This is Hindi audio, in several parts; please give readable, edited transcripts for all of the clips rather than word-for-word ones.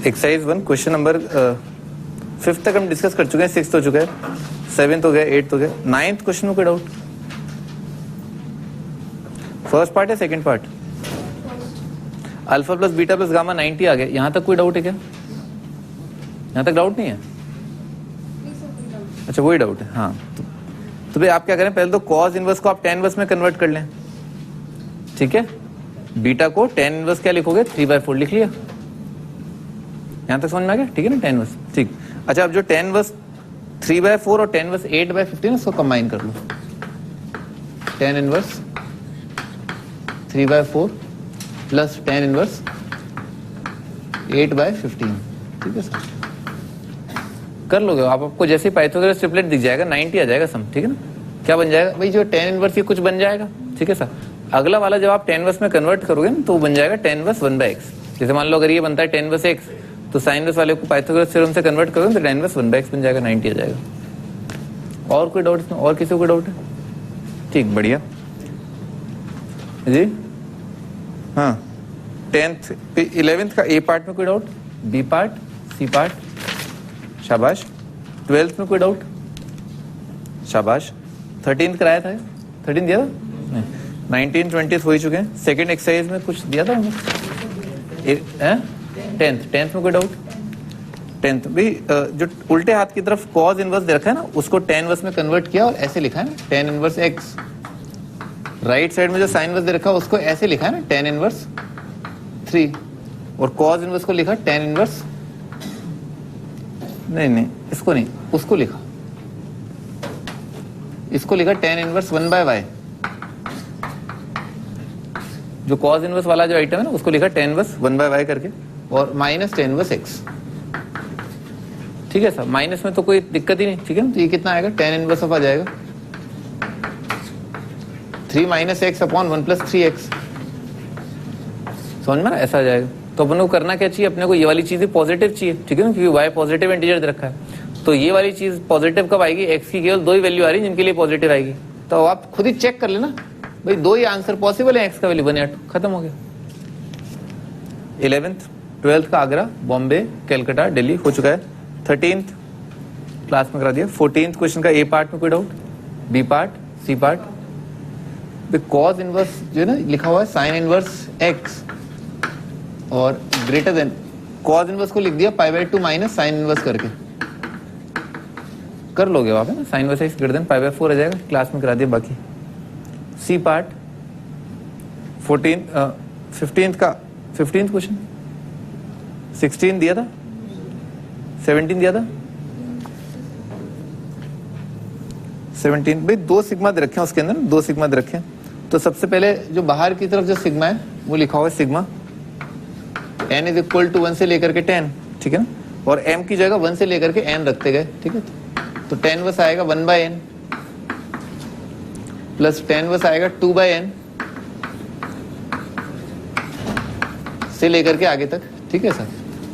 एक्सरसाइज 1 क्वेश्चन नंबर 5 तक हम डिस्कस कर चुके हैं, 6 हो चुका है, 7 हो गया, 8 हो गया, 9th क्वेश्चन में कोई डाउट? फर्स्ट पार्ट है second part? Alpha plus beta plus gamma 90 आ गया, यहां तक कोई डाउट है क्या? यहां तक डाउट नहीं है? अच्छा वही डाउट है, हाँ। तो भाई आप क्या करें, पहले तो कॉस इनवर्स को आप tan इनवर्स में कन्वर्ट कर लें, ठीक है। बीटा को tan इनवर्स क्या लिखोगे, 3/4 लिख लिया। यहां तक समझ में आ गया, ठीक है ना, tan इनवर्स, ठीक। अच्छा अब जो tan इनवर्स 3/4 और tan इनवर्स 8/15 उसको कंबाइन कर लो। tan inverse 3/4 plus tan inverse 8/15, ठीक है सर, कर लोगे आप। आपको जैसे पाइथागोरस ट्रिपलेट दिख जाएगा 90 आ जाएगा सम, ठीक है ना। क्या बन जाएगा भाई, जो tan इनवर्स ये कुछ बन जाएगा, ठीक है सर। अगला वाला जब आप tan इनवर्स में कन्वर्ट करोगे ना तो वो बन जाएगा tan इनवर्स 1/x। जैसे मान लो अगर ये बनता है tan इनवर्स x, तो sin इनवर्स वाले को पाइथागोरस थ्योरम से कन्वर्ट करोगे तो tan इनवर्स 1/x बन जाएगा, 90 आ जाएगा। और कोई डाउट इसमें? और किसी को कोई डाउट है? ठीक, बढ़िया जी। हाँ 10th 11th का ए पार्ट में कोई doubt? B part, C part, शाबाश। 12th में कोई डाउट? शाबाश। 13th कराया था? 13 दिया था? नहीं। 19 20 हो ही चुके हैं। सेकंड एक्सरसाइज में कुछ दिया था हमने? 10th में कोई डाउट? 10th भाई जो उल्टे हाथ की तरफ कॉस इनवर्स दे रखा है ना, उसको tan इनवर्स में कन्वर्ट किया और ऐसे लिखा है ना, tan inverse x। Right side में जो साइन इनवर्स दे रखा है उसको ऐसे लिखा है ना, tan इनवर्स 3, और कॉस इनवर्स को लिखा tan इनवर्स, नहीं इसको नहीं, उसको लिखा, इसको लिखा tan इनवर्स 1/y। जो कॉस इनवर्स वाला जो आइटम है ना उसको लिखा tan इनवर्स 1/y करके, और माइनस tan इनवर्स x, ठीक है सर। माइनस में तो कोई दिक्कत ही नहीं, ठीक है। तो ये कितना आएगा, tan इनवर्स ऑफ आ जाएगा 3 - x अपॉन 1 + 3x, समझ में ना, ऐसा आ जाएगा। तो अपन को करना क्या चाहिए, अपने को ये वाली चीजें पॉजिटिव चाहिए, ठीक है ना, क्योंकि y पॉजिटिव इंटीजर दे रखा है। तो ये वाली चीज पॉजिटिव कब आएगी, x की केवल 2 ही वैल्यू आ रही है जिनके लिए पॉजिटिव आएगी। तो आप खुद ही चेक कर लेना भाई, 2 ही आंसर पॉसिबल है, x का वैल्यू 1 या 2, खत्म हो गया। 11th 12th का आगरा, बॉम्बे, कलकत्ता, दिल्ली हो चुका है। 13th क्लास में करा दिया। 14th क्वेश्चन का ए पार्ट में कोई doubt? B part, C part? Cos inverse जो है ना लिखा हुआ है साइन इनवर्स x और ग्रेटर देन, कॉस इनवर्स को लिख दिया π/2 माइनस साइन इनवर्स करके, कर लोगे आप है ना, sine inverse x greater than π/4 आ जाएगा। क्लास में करा दिया बाकी। सी पार्ट 15th का 15th क्वेश्चन 16 दिया था, 17 दिया था, 17 भाई 2 सिग्मा दे रखे हैं उसके अंदर, 2 सिग्मा दे रखे हैं। तो सबसे पहले जो बाहर की तरफ जो सिग्मा है वो लिखा हुआ है सिग्मा n = 1 से लेकर के 10, ठीक है ना, और m की जगह 1 से लेकर के n रखते गए, ठीक है। तो tan इनवर्स आएगा 1/n प्लस tan इनवर्स आएगा 2/n से लेकर के आगे तक, ठीक है सर।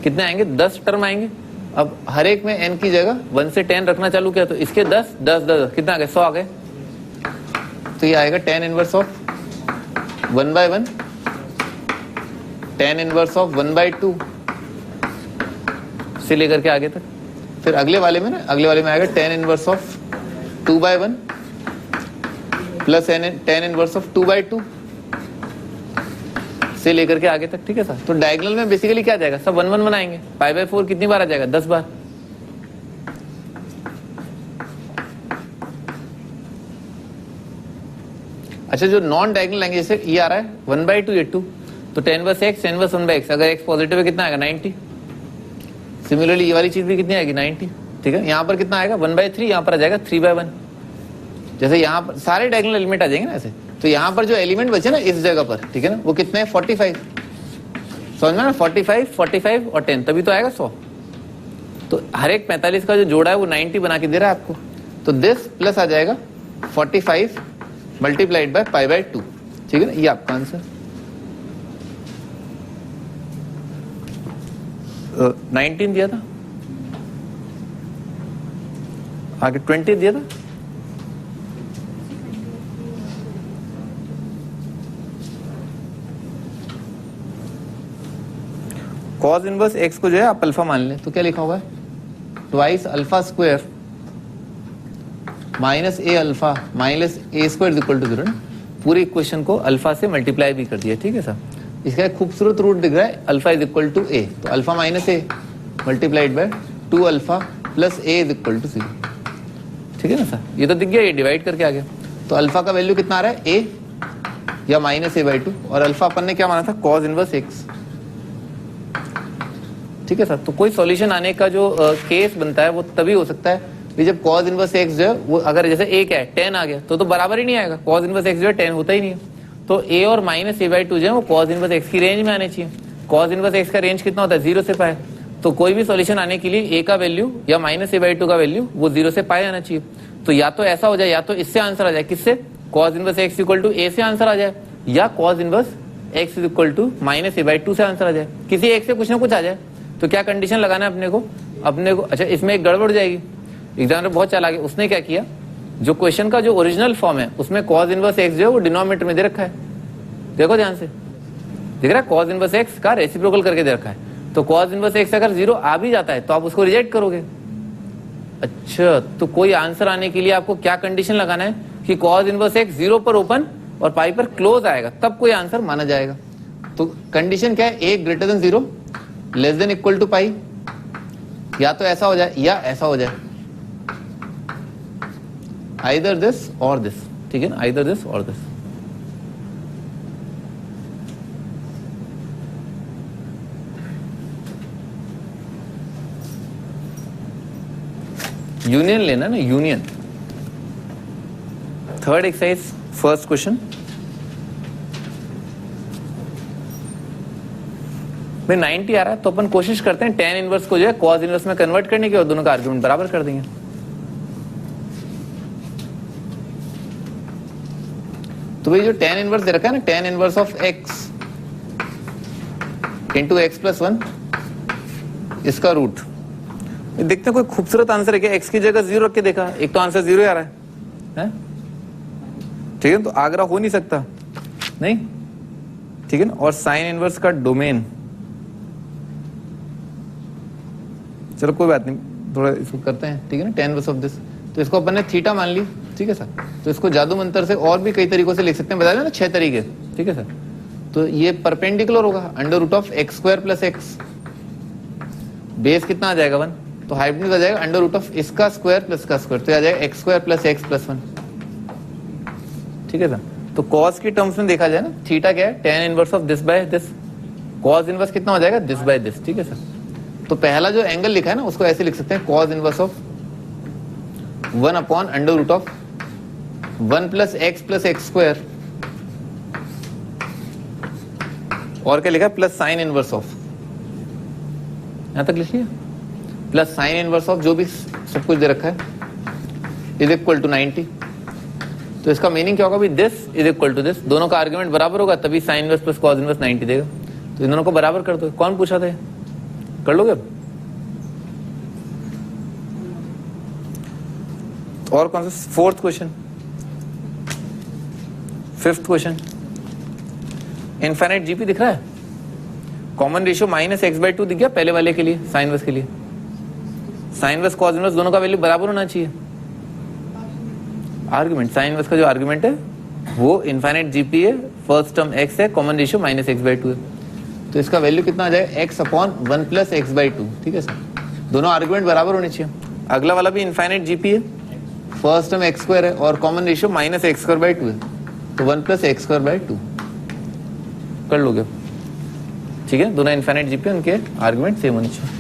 कितने आएंगे, 10 टर्म आएंगे। अब हर एक में n की जगह 1 से 10 रखना चालू किया तो इसके 10 10 10 कितना आ गए, 100 आ गए। तो ये आएगा tan inverse of 1/1, tan inverse of 1/2 से लेकर के आगे तक। फिर अगले वाले में ना, अगले वाले में आएगा tan inverse of 2/1 plus tan inverse of 2/2 से लेकर के आगे तक, ठीक है सर। तो डायगोनल में बेसिकली क्या आ जाएगा, सब 1 1 बनाएंगे। π/4 कितनी बार आ जाएगा, 10 बार। अच्छा जो नॉन डायगोनल लाएंगे, जैसे ये आ रहा है 1/2 ये 2, तो tan inverse x, tan inverse 1/x, अगर x पॉजिटिव है कितना आएगा, 90। सिमिलरली ये वाली चीज भी कितनी आएगी, 90, ठीक है। यहाँ पर कितना आएगा, 1/3, यहाँ पर आ जाएगा 3/1। जैसे यहाँ पर सारे डायगोनल एलिमेंट आ जाएंगे ना ऐसे, तो यहाँ पर जो एलिमेंट बचे ना इस जगह पर, ठीक है ना, वो कितने हैं, 45, समझ में ना, 45 45 और 10, तभी तो आएगा 100। तो हर एक 45 का जो जोड़ा है वो 90 बना के दे रहा है आपको। तो दिस प्लस आ जाएगा 45 मल्टीप्लाइड बाय π/2, ठीक है ना, ये आपका आंसर। 19 दिया था, आगे 20 दिया था, कॉस इनवर्स एक्स को जो है आप अल्फा मान लें, तो क्या लिखा होगा, twice alpha square minus a alpha minus a square equal to 0। पूरी इक्वेशन को अल्फा से मल्टीप्लाई भी कर दिया, ठीक है सर। इसका एक खूबसूरत रूट दिख रहा है, alpha is equal to a, तो alpha minus a multiplied by 2 alpha plus a is equal to 0, ठीक है ना सर। ये तो दिख गया, ये डिवाइड करके आ गया। तो अल्फा का वैल्यू कितना आ रहा है, ए या माइनस ए बाई 2, और अल्फा अपन ने क्या माना था, कॉस इनवर्स एक्स, ठीक है सर। तो कोई सॉल्यूशन आने का जो केस बनता है वो तभी हो सकता है कि जब कॉस इनवर्स एक्स जो है वो अगर जैसे ए क्या है 10 आ गया तो बराबर ही नहीं आएगा, कॉस इनवर्स एक्स जो है 10 होता ही नहीं है। तो ए और माइनस ए बाई 2 जो है वो कॉस इनवर्स एक्स की रेंज में आने चाहिए। कॉस इनवर्स एक्स का रेंज कितना होता है, 0 से पाए। तो कोई भी सॉल्यूशन आने के लिए ए का वैल्यू या माइनस ए बाई 2 का वैल्यू वो 0 से पाए आना चाहिए। तो या तो ऐसा हो जाए, या तो इससे आंसर आ जाए, किससे, cos inverse x equal to a से आंसर आ जाए, या cos inverse x equal to minus a by 2 से आंसर आ जाए। किसी एक से कुछ ना कुछ आ जाए। तो क्या कंडीशन लगाना है अपने को अच्छा इसमें एक गड़बड़ जाएगी। एग्जामिनर बहुत चालाक है, उसने क्या किया, जो क्वेश्चन का जो ओरिजिनल फॉर्म है उसमें कॉस इनवर्स एक्स जो है वो डिनोमिनेटर में दे रखा है। देखो ध्यान से, दिख रहा है, कॉस इनवर्स एक्स का रेसिप्रोकल करके दे रखा है। तो कॉस इनवर्स एक्स अगर 0 आ भी जाता है तो आप उसको रिजेक्ट करोगे। अच्छा, तो कोई आंसर आने के लिए आपको क्या कंडीशन लगाना है कि कॉस इनवर्स एक्स 0 पर ओपन और पाई पर क्लोज आएगा, तब कोई आंसर माना जाएगा। तो कंडीशन क्या है, a greater than 0 less than equal to pi, या तो ऐसा हो जाए या ऐसा हो जाए, आइदर दिस और दिस, ठीक है ना, आइदर दिस और दिस। यूनियन लेना ना, union. Third exercise, first question. भाई 90 आ रहा है तो अपन कोशिश करते हैं tan इनवर्स को जो है cos इनवर्स में कन्वर्ट करने की और दोनों का आर्गुमेंट बराबर कर देंगे। तो भाई जो tan इनवर्स दे रखा है ना, tan inverse of x into x plus 1, इसका रूट देखते हैं कोई खूबसूरत आंसर है क्या। x की जगह 0 रख के देखा, एक तो आंसर 0 आ रहा है, ठीक है, तो आगरा हो नहीं सकता, नहीं, ठीक है ना। और साइन इनवर्स का डोमेन, चलो कोई बात नहीं, थोड़ा इसको करते हैं, ठीक है ना, tan इनवर्स ऑफ दिस। तो इसको अपन ने थीटा मान ली, ठीक है सर। तो इसको जादू मंत्र से और भी कई तरीकों से लिख सकते हैं, बता दें ना 6 तरीके, ठीक है सर। तो ये परपेंडिकुलर होगा, under root of x square plus x, base कितना आ जाएगा 1, तो हाइपोटेन्यूज आ जाएगा अंडर रूट ऑफ इसका स्क्वायर प्लस का स्क्वायर, तो आ जाएगा x square plus x plus 1, ठीक है सर। तो कॉस की टर्म्स में देखा जाए ना, थीटा क्या है, tan inverse of this by this, cos inverse कितना हो जाएगा, दिस बाय दिस, ठीक है सर। तो पहला जो एंगल लिखा है ना उसको ऐसे लिख सकते हैं, cos inverse of 1 upon under root of 1 plus x square, और क्या लिखा है, प्लस साइन इनवर्स ऑफ, यहां तक लिखिए, प्लस साइन इनवर्स ऑफ जो भी सब कुछ दे रखा है इज इक्वल टू 90। तो इसका मीनिंग क्या होगा, भी this is equal to this, दोनों का आर्गुमेंट बराबर होगा तभी sine inverse plus cos inverse 90 देगा। तो इन दोनों को बराबर कर दो। कौन पूछा था, कर लोगे अब। और कौन सा, fourth question, fifth question. Infinite GP दिख रहा है, common ratio minus x by 2 दिख गया पहले वाले के लिए, साइन इनवर्स के लिए, साइन इनवर्स कॉस इनवर्स दोनों का वैल्यू बराबर होना चाहिए। आर्गुमेंट, साइन इनवर्स का जो आर्गुमेंट है वो इनफाइनाइट जीपी है, फर्स्ट टर्म एक्स है, common ratio minus x by 2 है। तो इसका वैल्यू कितना आ जाएगा, x upon 1 plus x by 2, ठीक है सर। दोनों आर्गुमेंट बराबर होने चाहिए। अगला वाला भी इनफाइनाइट जीपी है, फर्स्ट टर्म एक्स स्क्वायर है और common ratio minus x square by 2 है, तो 1 प्लस एक्स स्क्वायर बाई 2 कर लोगे, ठीक है। दोनों इनफाइनाइट जीपी, उनके आर्गुमेंट सेम होने चाहिए।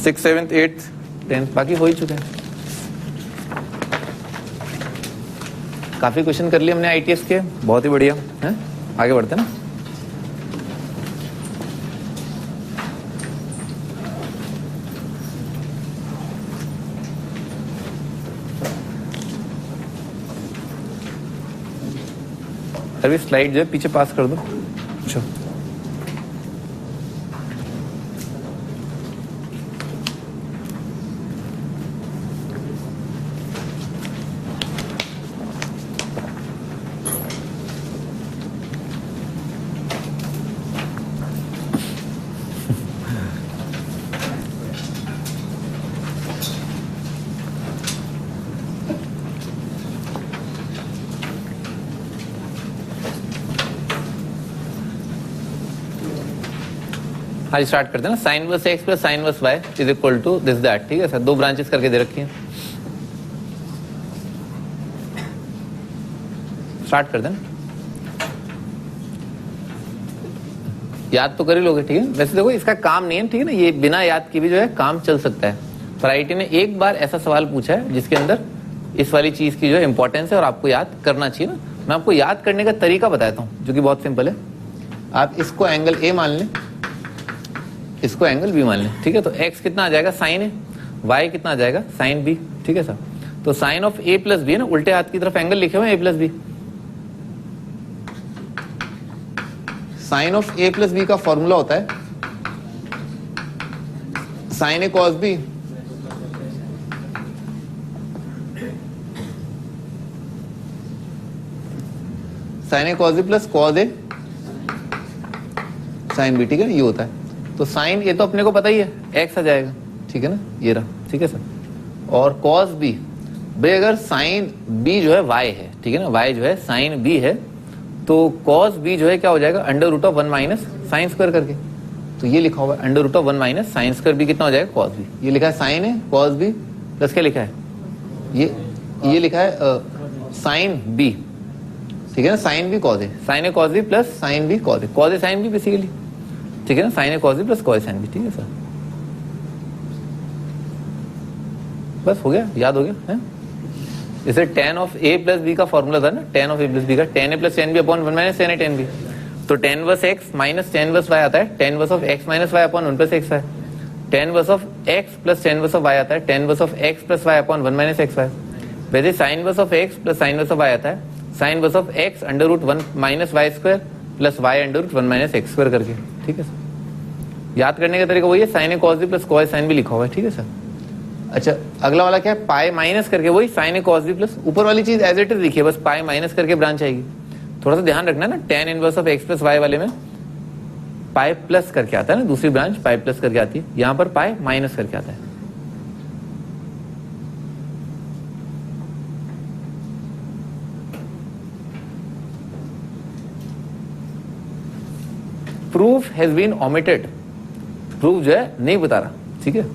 6th 7th 8th 10th बाकी हो ही चुके हैं। काफी क्वेश्चन कर लिए हमने आईटीएस के, बहुत ही बढ़िया है। आगे बढ़ते हैं ना। अभी स्लाइड जो है पीछे पास कर दो। अच्छा, हाँ स्टार्ट करते हैं ना, sine inverse x plus sine inverse y is equal to this that, ठीक है सर, दो ब्रांचेस करके दे रखी हैं, स्टार्ट कर देना। याद तो कर ही लोगे, ठीक है। वैसे देखो इसका काम नहीं है, ठीक है ना, ये बिना याद के भी जो है काम चल सकता है। पर आईटी ने एक बार ऐसा सवाल पूछा है जिसके अंदर इस वाली चीज की जो है इंपॉर्टेंस है और आपको याद करना चाहिए ना। मैं आपको याद करने का तरीका बताता हूं जो कि बहुत सिंपल है। आप इसको एंगल ए मान लें, इसको एंगल बी मान लें, ठीक है। तो एक्स कितना आ जाएगा साइन ए, वाई कितना आ जाएगा साइन बी, ठीक है सर। तो sine of a plus b है ना, उल्टे हाथ की तरफ एंगल लिखे हुए a plus b. Sine of a plus b का फॉर्मूला होता है sine a cos b sine a cos b plus cos a sine b, ठीक है, ये होता है। तो साइन ए तो अपने को पता ही है एक्स आ जाएगा, ठीक है ना, ये रहा, ठीक है सर। और कॉस बी, भाई अगर साइन बी जो है वाई है, ठीक है ना, वाई जो है साइन बी है, तो कॉस बी जो है क्या हो जाएगा under root of 1 minus sine square करके। तो ये लिखा हुआ है under root of 1 minus sine square b कितना हो जाएगा कॉस बी। ये लिखा है साइन है कॉस बी प्लस क्या लिखा है ये लिखा है साइन बी, ठीक है ना, sine b cos a, sine a cos b plus sine b cos a, cos a sine b basically, ठीक है ना, sine a cos b plus cos a sine b, ठीक है सर। बस हो गया, याद हो गया है। इसे tan of a plus b का फॉर्मूला था ना, tan of a plus b का, tan a plus tan b upon 1 minus tan a tan b। तो tan inverse x minus tan inverse y आता है tan inverse of x minus y upon 1 plus x है। tan inverse of x plus tan inverse of y आता है tan inverse of x plus y upon 1 minus x है। वैसे sin inverse of x plus sin inverse of y आता है sin inverse of x under root 1 minus y square plus y under root 1 minus x square करके, ठीक है सर। याद करने का तरीका वही है, sin a cos b plus cos sin b लिखा हुआ है, ठीक है सर। अच्छा अगला वाला क्या है, पाई माइनस करके वही sine a cos b plus, ऊपर वाली चीज एज इट इज लिखिए, बस पाई माइनस करके ब्रांच आएगी। थोड़ा सा ध्यान रखना ना, tan inverse of x plus y वाले में पाई प्लस करके आता है ना, दूसरी ब्रांच पाई प्लस करके आती है, यहां पर पाई माइनस करके आता है। Proof has been omitted, proof जो है नहीं बता रहा, ठीक है।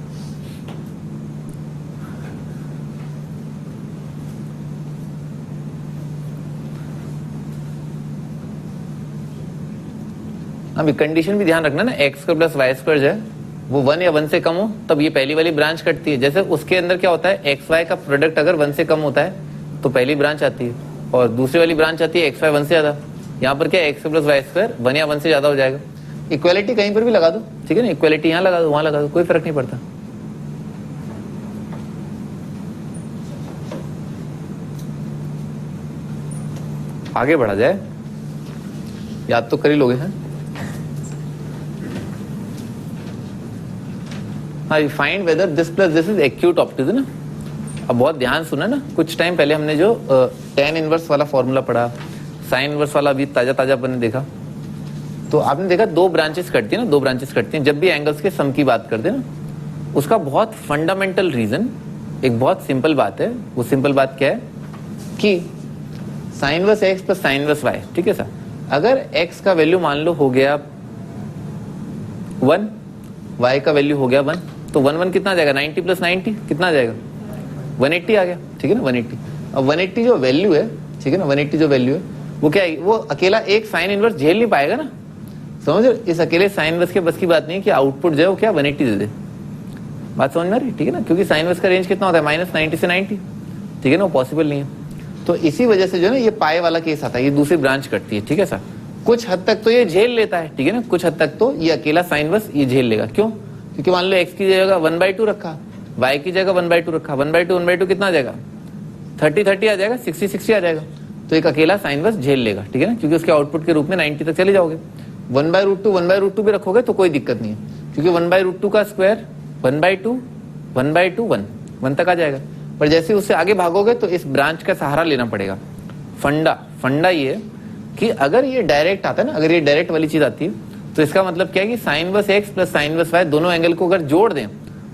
अभी कंडीशन भी ध्यान रखना ना, x square plus y square जो है वो 1 या 1 से कम हो तब ये पहली वाली ब्रांच कटती है। जैसे उसके अंदर क्या होता है, एक्स वाई का प्रोडक्ट अगर 1 से कम होता है तो पहली ब्रांच आती है और दूसरी वाली ब्रांच आती है एक्स वाई 1 से ज्यादा। यहाँ पर क्या एक्स प्लस वाई स्क्वायर 1 या 1 से ज्यादा हो जाएगा। इक्वालिटी कहीं पर भी लगा दो, ठीक है ना, इक्वालिटी यहाँ लगा दो वहां लगा दो, कोई फर्क नहीं पड़ता। आगे बढ़ा जाए, याद तो कर ही लोगे हैं। हाँ, find whether this plus this is acute optimism ना। अब बहुत ध्यान सुना ना, कुछ टाइम पहले हमने जो tan इनवर्स वाला फॉर्मूला पढ़ा, साइन इनवर्स वाला अभी ताजा ताजा अपन देखा, तो आपने देखा दो ब्रांचेस कटती है ना, दो ब्रांचेस कटती हैं जब भी एंगल्स के सम की बात करते हैं ना। उसका बहुत फंडामेंटल रीजन, एक बहुत सिंपल बात है। वो सिंपल बात क्या है कि sine inverse x plus sine inverse y, ठीक है सर। अगर x का वैल्यू मान लो हो गया 1, y का वैल्यू हो गया 1, तो 1 1 कितना आ जाएगा, 90 प्लस 90 कितना आ जाएगा, 180 आ गया, ठीक है ना, 180। अब 180 जो वैल्यू है, ठीक है ना, 180 जो वैल्यू है वो क्या है, वो अकेला एक साइन इनवर्स झेल नहीं पाएगा ना, समझ रहे। इस अकेले साइन इनवर्स के बस की बात नहीं है कि आउटपुट जो है वो क्या 180 दे दे। बात समझ में आ रही, ठीक है ना, क्योंकि साइन इनवर्स का रेंज कितना होता है, माइनस 90 से 90, ठीक है ना, वो पॉसिबल नहीं है। तो इसी वजह से जो है ना ये पाए वाला केस आता है, ये दूसरी ब्रांच कटती है, ठीक है सर। कुछ हद तक तो ये झेल लेता है, ठीक है ना, कुछ हद तक तो ये अकेला साइन इनवर्स ये झेल लेगा। क्यों, क्योंकि मान लो x की जगह 1/2 रखा, y की जगह 1/2 रखा, 1/2 कितना आ जाएगा, 30 आ जाएगा, 60 आ जाएगा। तो एक अकेला साइन इनवर्स झेल लेगा, ठीक है ना, क्योंकि उसके आउटपुट के रूप में 90 तक चले जाओगे। 1/2 भी रखोगे तो कोई दिक्कत नहीं है, क्योंकि 1/2 का स्क्वायर 1/2 1 तक आ जाएगा। पर जैसे उससे आगे भागोगे तो इस ब्रांच का सहारा लेना पड़ेगा। फंडा ये कि अगर ये डायरेक्ट आता है ना, अगर ये डायरेक्ट वाली चीज आती है तो इसका मतलब क्या है कि sine inverse x plus sine inverse y दोनों एंगल को अगर जोड़ दें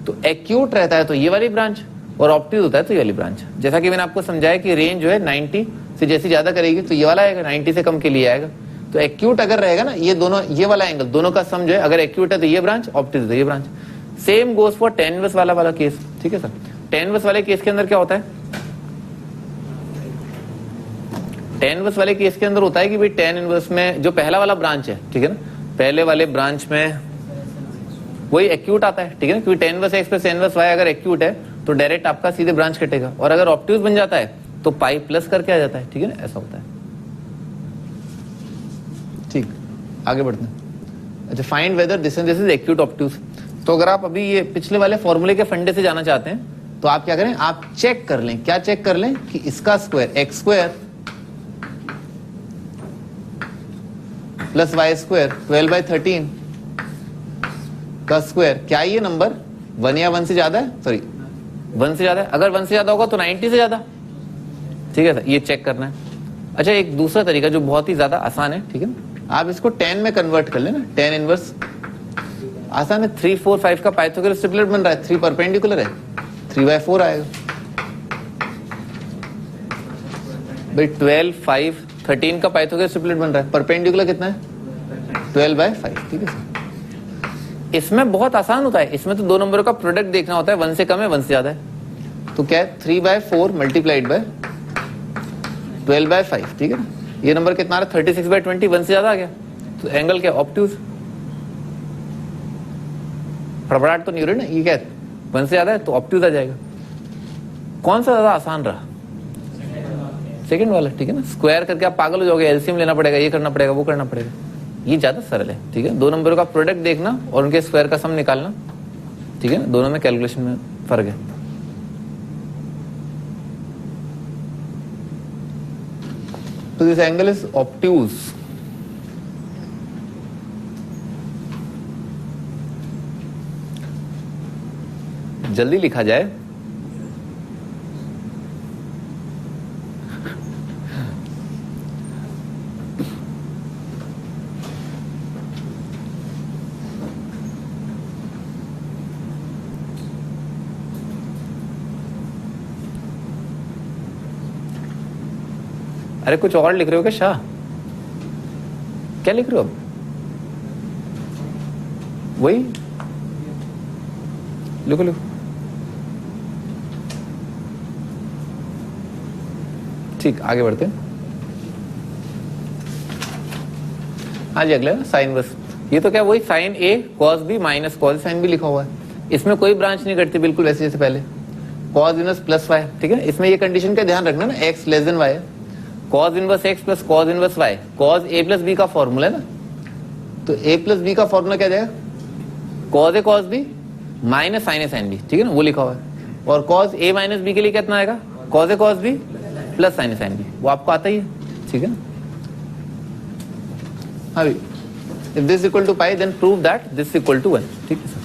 तो एक्यूट रहता है तो ये वाली ब्रांच, और ऑप्टिज होता है तो ये वाली ब्रांच। जैसा कि मैंने आपको समझाया कि रेंज जो है 90 से जैसे ज्यादा करेगी तो ये वाला आएगा, 90 से कम के लिए आएगा। तो एक्यूट अगर रहेगा ना, ये दोनों, ये वाला एंगल दोनों का सम जो है, अगर एक्यूट है तो ये ब्रांच, ऑब्ट्यूज तो ये branch. Same goes for tan inverse वाला केस, ठीक है सर। tan इनवर्स वाले केस के अंदर क्या होता है, tan इनवर्स वाले केस के अंदर होता है कि भाई tan इनवर्स में जो पहला वाला ब्रांच है, ठीक है ना, पहले वाले ब्रांच में वही एक्यूट आता है, ठीक है ना, क्योंकि tan inverse x plus tan inverse y अगर एक्यूट है तो डायरेक्ट आपका सीधे ब्रांच कटेगा, और अगर ऑब्ट्यूज बन जाता है तो पाई प्लस करके आ जाता है, ठीक है ना, ऐसा होता है। ठीक, आगे बढ़ते हैं। अच्छा, find whether this and this is acute obtuse. तो अगर आप अभी ये पिछले वाले फॉर्मूले के फंडे से जाना चाहते हैं तो आप क्या करें, आप चेक कर लें, क्या चेक कर लें कि इसका square x square plus y square 12/13 का स्क्वायर, क्या ये नंबर 1 या 1 से ज्यादा है, सॉरी 1 से ज्यादा है। अगर 1 से ज्यादा होगा तो 90 से ज्यादा, ठीक है सर, ये चेक करना है। अच्छा, एक दूसरा तरीका जो बहुत ही ज्यादा आसान है, ठीक है ना, आप इसको tan में कन्वर्ट कर लेना। tan इनवर्स आसान है, 3, 4, 5 का पाइथागोरस ट्रिपलेट बन रहा है, 3 परपेंडिकुलर है, 3/4 आएगा भाई। 12, 5, 13 का पाइथागोरस ट्रिपलेट बन रहा है, परपेंडिकुलर कितना है 12/5, ठीक है सर। इसमें बहुत आसान होता है, इसमें तो दो नंबरों का प्रोडक्ट देखना होता है, 1 से कम है 1 से ज्यादा है, तो क्या है 3/4 मल्टीप्लाइड बाय 12/5, ठीक है ना। ये नंबर कितना आ रहा है 36/20, 1 से ज्यादा आ गया, तो एंगल क्या ऑब्ट्यूज, फड़फड़ाहट तो नहीं हो रही ना, ये क्या है 1 से ज्यादा है तो ऑब्ट्यूज आ जाएगा। कौन सा ज्यादा आसान रहा, सेकंड वाला, ठीक है ना। स्क्वायर करके आप पागल हो जाओगे, एलसीएम लेना पड़ेगा, ये करना पड़ेगा, वो करना पड़ेगा, ये ज्यादा सरल है, ठीक है। दो नंबरों का प्रोडक्ट देखना और उनके स्क्वायर का सम निकालना, ठीक है ना, दोनों में कैलकुलेशन में फर्क है। तो दिस एंगल इज ऑब्ट्यूज। जल्दी लिखा जाए, अरे कुछ और लिख रहे हो क्या शाह, क्या लिख रहे हो अब, वही लिखो लिखो, ठीक, आगे बढ़ते हैं। हाँ जी, अगले ना साइन इनवर्स, ये तो क्या वही sine a cos b minus cos sine b लिखा हुआ है, इसमें कोई ब्रांच नहीं करती, बिल्कुल वैसे जैसे पहले कॉस इनवर्स प्लस वाई, ठीक है। इसमें ये कंडीशन का ध्यान रखना ना, x less than y, cos inverse x plus cos inverse y, cos a plus b का फॉर्मूला है ना, तो ए प्लस बी का फॉर्मूला क्या जाएगा, cos a cos b minus sine a sine b, ठीक है ना, वो लिखा हुआ है। और कॉस ए माइनस बी के लिए कितना आएगा, cos a cos b plus sign a sine B, वो आपको आता ही है, ठीक है ना। हाँ भाई, if this equal to pi then prove that this equal to 1, ठीक है सर।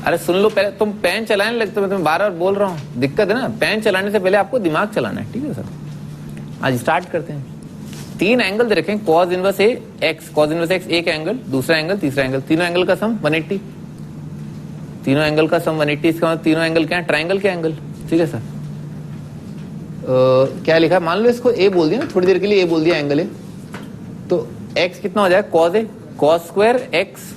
अरे सुन लो, पहले तुम पेन चलाने लगते हो, मैं तुम्हें बार बार बोल रहा हूँ, दिक्कत है ना, पेन चलाने से पहले आपको दिमाग चलाना है, ठीक है सर। आज स्टार्ट करते हैं। 3 एंगल दे रखे हैं, कॉस इनवर्स ए एक्स, कॉस इनवर्स एक्स एक एंगल, दूसरा एंगल, तीसरा एंगल, तीनों एंगल का सम 180, तीनों एंगल का सम 180, इसका मतलब तीनों एंगल क्या है, ट्राइंगल के एंगल, ठीक है सर। क्या लिखा है, मान लो इसको ए बोल दिया ना, थोड़ी देर के लिए ए बोल दिया एंगल ए, तो एक्स कितना हो जाएगा, cos a cos square x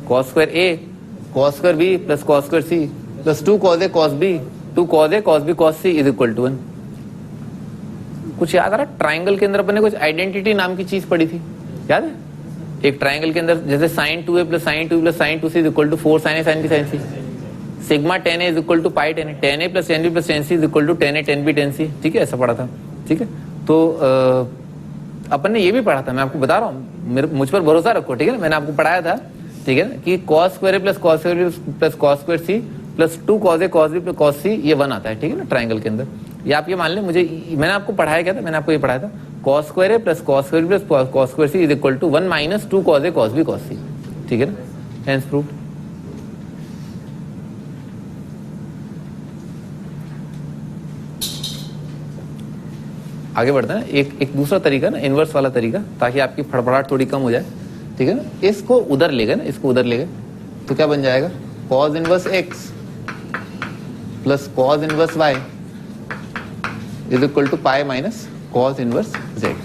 cos square a cos square b plus cos square c plus 2 cos a cos b 2 cos a cos b cos c is equal to 1। कुछ याद आ रहा, ट्राइंगल के अंदर अपने कुछ आइडेंटिटी नाम की चीज पड़ी थी, याद है, एक ट्राइंगल के अंदर जैसे sine 2a plus sine 2 plus sine 2c is equal to 4 sine a sine b sine c, sigma tan a is equal to pi tan a, tan a plus tan b plus tan c is equal to tan a tan b tan c, ठीक है, ऐसा पढ़ा था, ठीक है। तो अपन ने ये भी पढ़ा था, मैं आपको बता रहा हूँ, मुझ पर भरोसा रखो, ठीक है ना, मैंने आपको पढ़ाया था, ठीक है ना, कि cos square plus cos square plus cos square c plus 2 cos a cos b plus cos c, ये 1 आता है, ठीक है ना, ट्राइंगल के अंदर। ये आप ये मान लें, मुझे मैंने आपको पढ़ाया क्या था, मैंने आपको ये पढ़ाया था, cos square a plus cos square plus cos square c is equal to 1 minus 2 cos a cos b cos c, ठीक है ना, हेंस प्रूव्ड। आगे बढ़ते हैं, एक दूसरा तरीका ना, इनवर्स वाला तरीका, ताकि आपकी फड़फड़ाहट थोड़ी कम हो जाए, ठीक है ना। इसको उधर ले गए ना, इसको उधर ले गए तो क्या बन जाएगा, cos inverse x plus cos inverse y is equal to pi minus cos inverse z,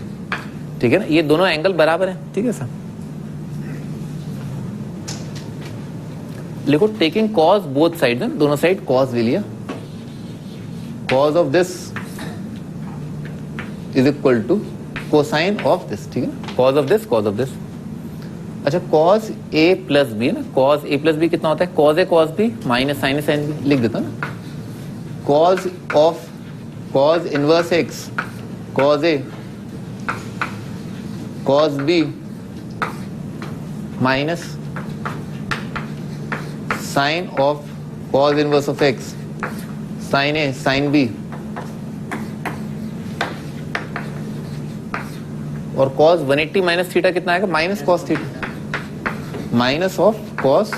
ठीक है ना। ये दोनों एंगल बराबर है, ठीक है सर। लिखो टेकिंग कॉस बोथ साइड, दोनों साइड कॉस ले लिया, cos of this is equal to cosine of this, ठीक है ना, cos of this, cos of this. अच्छा कॉस ए प्लस बी है ना, कॉस ए प्लस बी कितना होता है, cos a cos b minus sine a sine b, लिख देता ना। Cos of cos inverse x cos a cos b minus sine of cos inverse of x sine a sine b, और कॉस 180 माइनस थीटा कितना आएगा, minus cos theta, minus of cos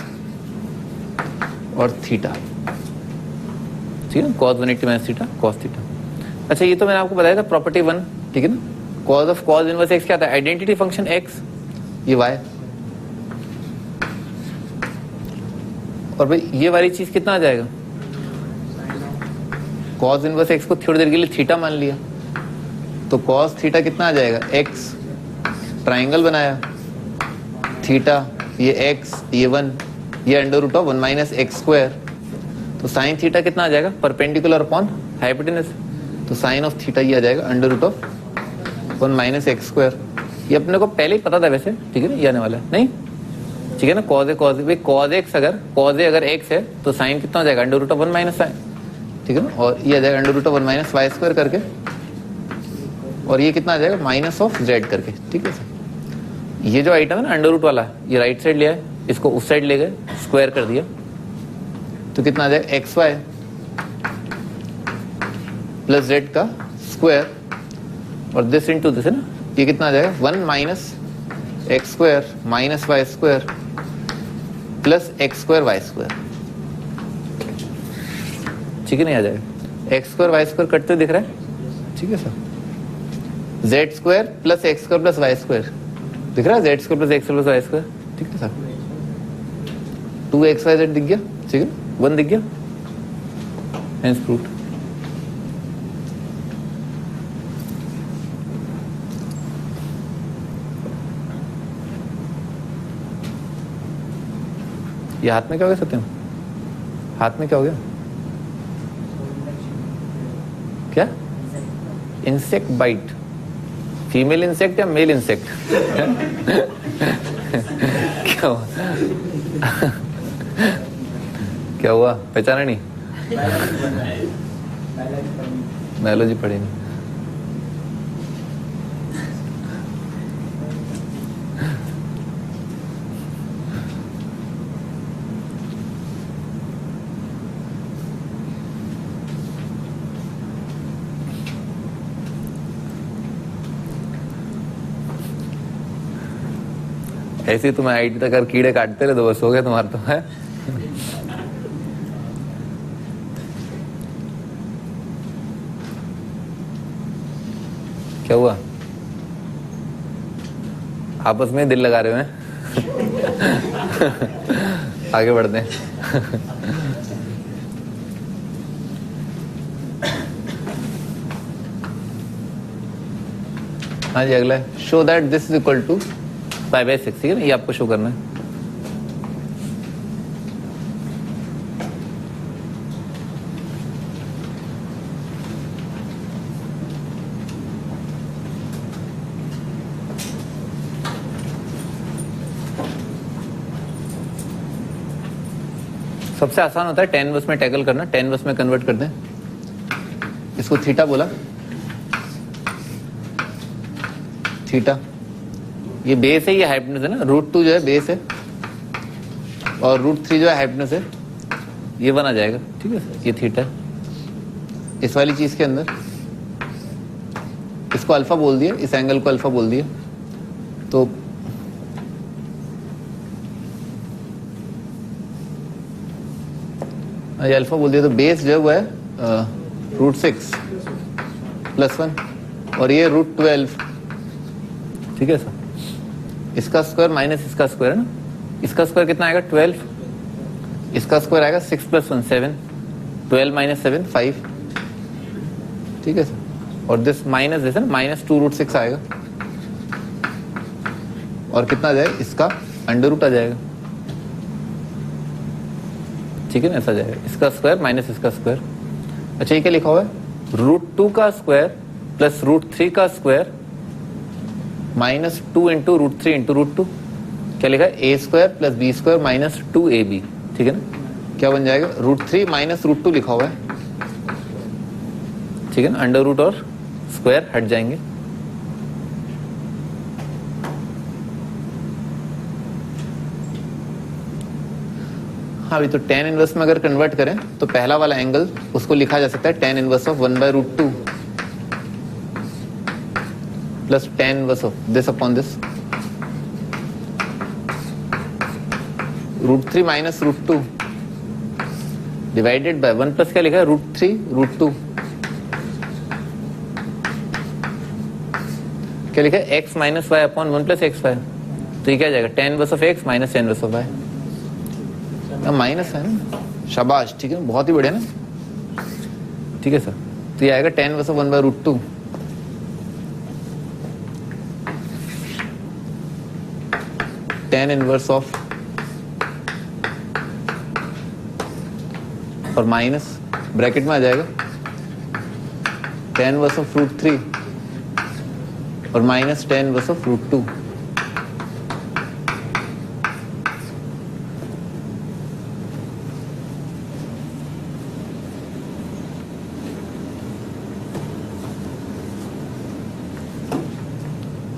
और थीटा, ठीक है, cos 180 minus theta cos theta. अच्छा ये तो मैंने आपको बताया था प्रॉपर्टी 1, ठीक है ना। Cos of cos inverse x क्या था, आइडेंटिटी फंक्शन एक्स, ये वाई, और भाई ये वाली चीज कितना आ जाएगा, कॉस इनवर्स एक्स को थोड़ी देर के लिए थीटा मान लिया, तो कॉस थीटा कितना आ जाएगा, एक्स, ट्राइंगल बनाया, थीटा ये एक्स, ये 1, ये under root of 1 minus x square, तो साइन थीटा कितना आ जाएगा, परपेंडिकुलर अपॉन हाइपोटेनस, तो साइन ऑफ थीटा ये आ जाएगा under root of 1 minus x square. ये अपने को पहले ही पता था वैसे, ठीक है ना, ये आने वाला है नहीं, ठीक है ना। Cos a cos a, cos x अगर कॉज ए अगर एक्स है तो साइन कितना हो जाएगा, under root of 1 minus sine, ठीक है ना, और ये आ जाएगा under root of 1 minus y square करके, और ये कितना आ जाएगा माइनस ऑफ जेड करके, ठीक है सर। ये जो आइटम है ना अंडर रूट वाला, ये राइट साइड लिया है, इसको उस साइड ले गए, स्क्वायर कर दिया, तो कितना आ जाएगा एक्स वाई प्लस जेड का स्क्वायर, और दिस इनटू दिस है ना, ये कितना आ जाएगा 1 minus x square minus y square plus x square y square, ठीक है नहीं, आ जाएगा एक्स स्क्वायर वाई स्क्वायर कटते दिख रहा है, ठीक है sir. Z square plus x square plus y square दिख रहा है, z square plus x plus y square, ठीक है सर। 2xyz दिख गया, ठीक है, 1 दिख गया, हेंस प्रूव्ड। ये हाथ में क्या हो गया सत्यम, हाथ में क्या हो गया, क्या, इंसेक्ट बाइट, फीमेल इंसेक्ट या मेल इंसेक्ट क्या हुआ क्या हुआ, पहचाना नहीं, बायोलॉजी पढ़ी नहीं, ऐसे ही तुम्हें आईटी तक अगर कीड़े काटते रहे तो बस हो गया तुम्हारा तो है। क्या हुआ, आपस में दिल लगा रहे हो हैं आगे बढ़ते हैं हाँ जी अगला है, show that this is equal to pi by 6, ठीक है ना, ये आपको शो करना है। सबसे आसान होता है tan इनवर्स में टैकल करना, tan इनवर्स में कन्वर्ट कर दें, इसको थीटा बोला, थीटा ये बेस है, ये हाइपोटेनस है ना, √2 जो है बेस है और √3 जो है हाइपोटेनस है, ये 1 आ जाएगा, ठीक है, ये थीटा इस वाली चीज के अंदर, इसको अल्फा बोल दिया, इस एंगल को अल्फा बोल दिया, तो ये अल्फा बोल दिया, तो बेस जो है वो है √6 + 1 और ये √12, ठीक है सर। इसका स्क्वायर माइनस इसका स्क्वायर है ना, इसका स्क्वायर कितना आएगा 12, इसका स्क्वायर आएगा 6 + 1 7, 12 - 7 5, ठीक है सर। और दिस माइनस दिस है ना, -2√6 आएगा। और कितना आ जाएगा, इसका अंडर रूट आ जाएगा, ठीक है ना, ऐसा जाएगा, इसका स्क्वायर माइनस इसका स्क्वायर। अच्छा, ये क्या लिखा हुआ है, √2 का स्क्वायर प्लस √3 का स्क्वायर -2 इंटू √3 इंटू √2। क्या लिखा है, a² plus b² minus 2ab, ठीक है ना। क्या बन जाएगा, √3 माइनस √2 लिखा हुआ है, ठीक है ना, अंडर रूट और स्क्वायर हट जाएंगे। हाँ, अभी तो tan इनवर्स में अगर कन्वर्ट करें तो पहला वाला एंगल उसको लिखा जा सकता है tan inverse of 1/√2 plus tan inverse of this upon this, √3 minus √2 divided by 1 plus क्या लिखा है, √3√2। क्या लिखा है, x minus y upon 1 plus x y. तो ये क्या जाएगा, tan inverse of x minus tan inverse of y। Minus है ना, शाबाश, ठीक है ना, बहुत ही बढ़िया ना, ठीक है सर। तो ये आएगा tan inverse of 1/√2 tan inverse of, और माइनस ब्रैकेट में आ जाएगा tan इनवर्स ऑफ √3 और माइनस tan इनवर्स ऑफ √2।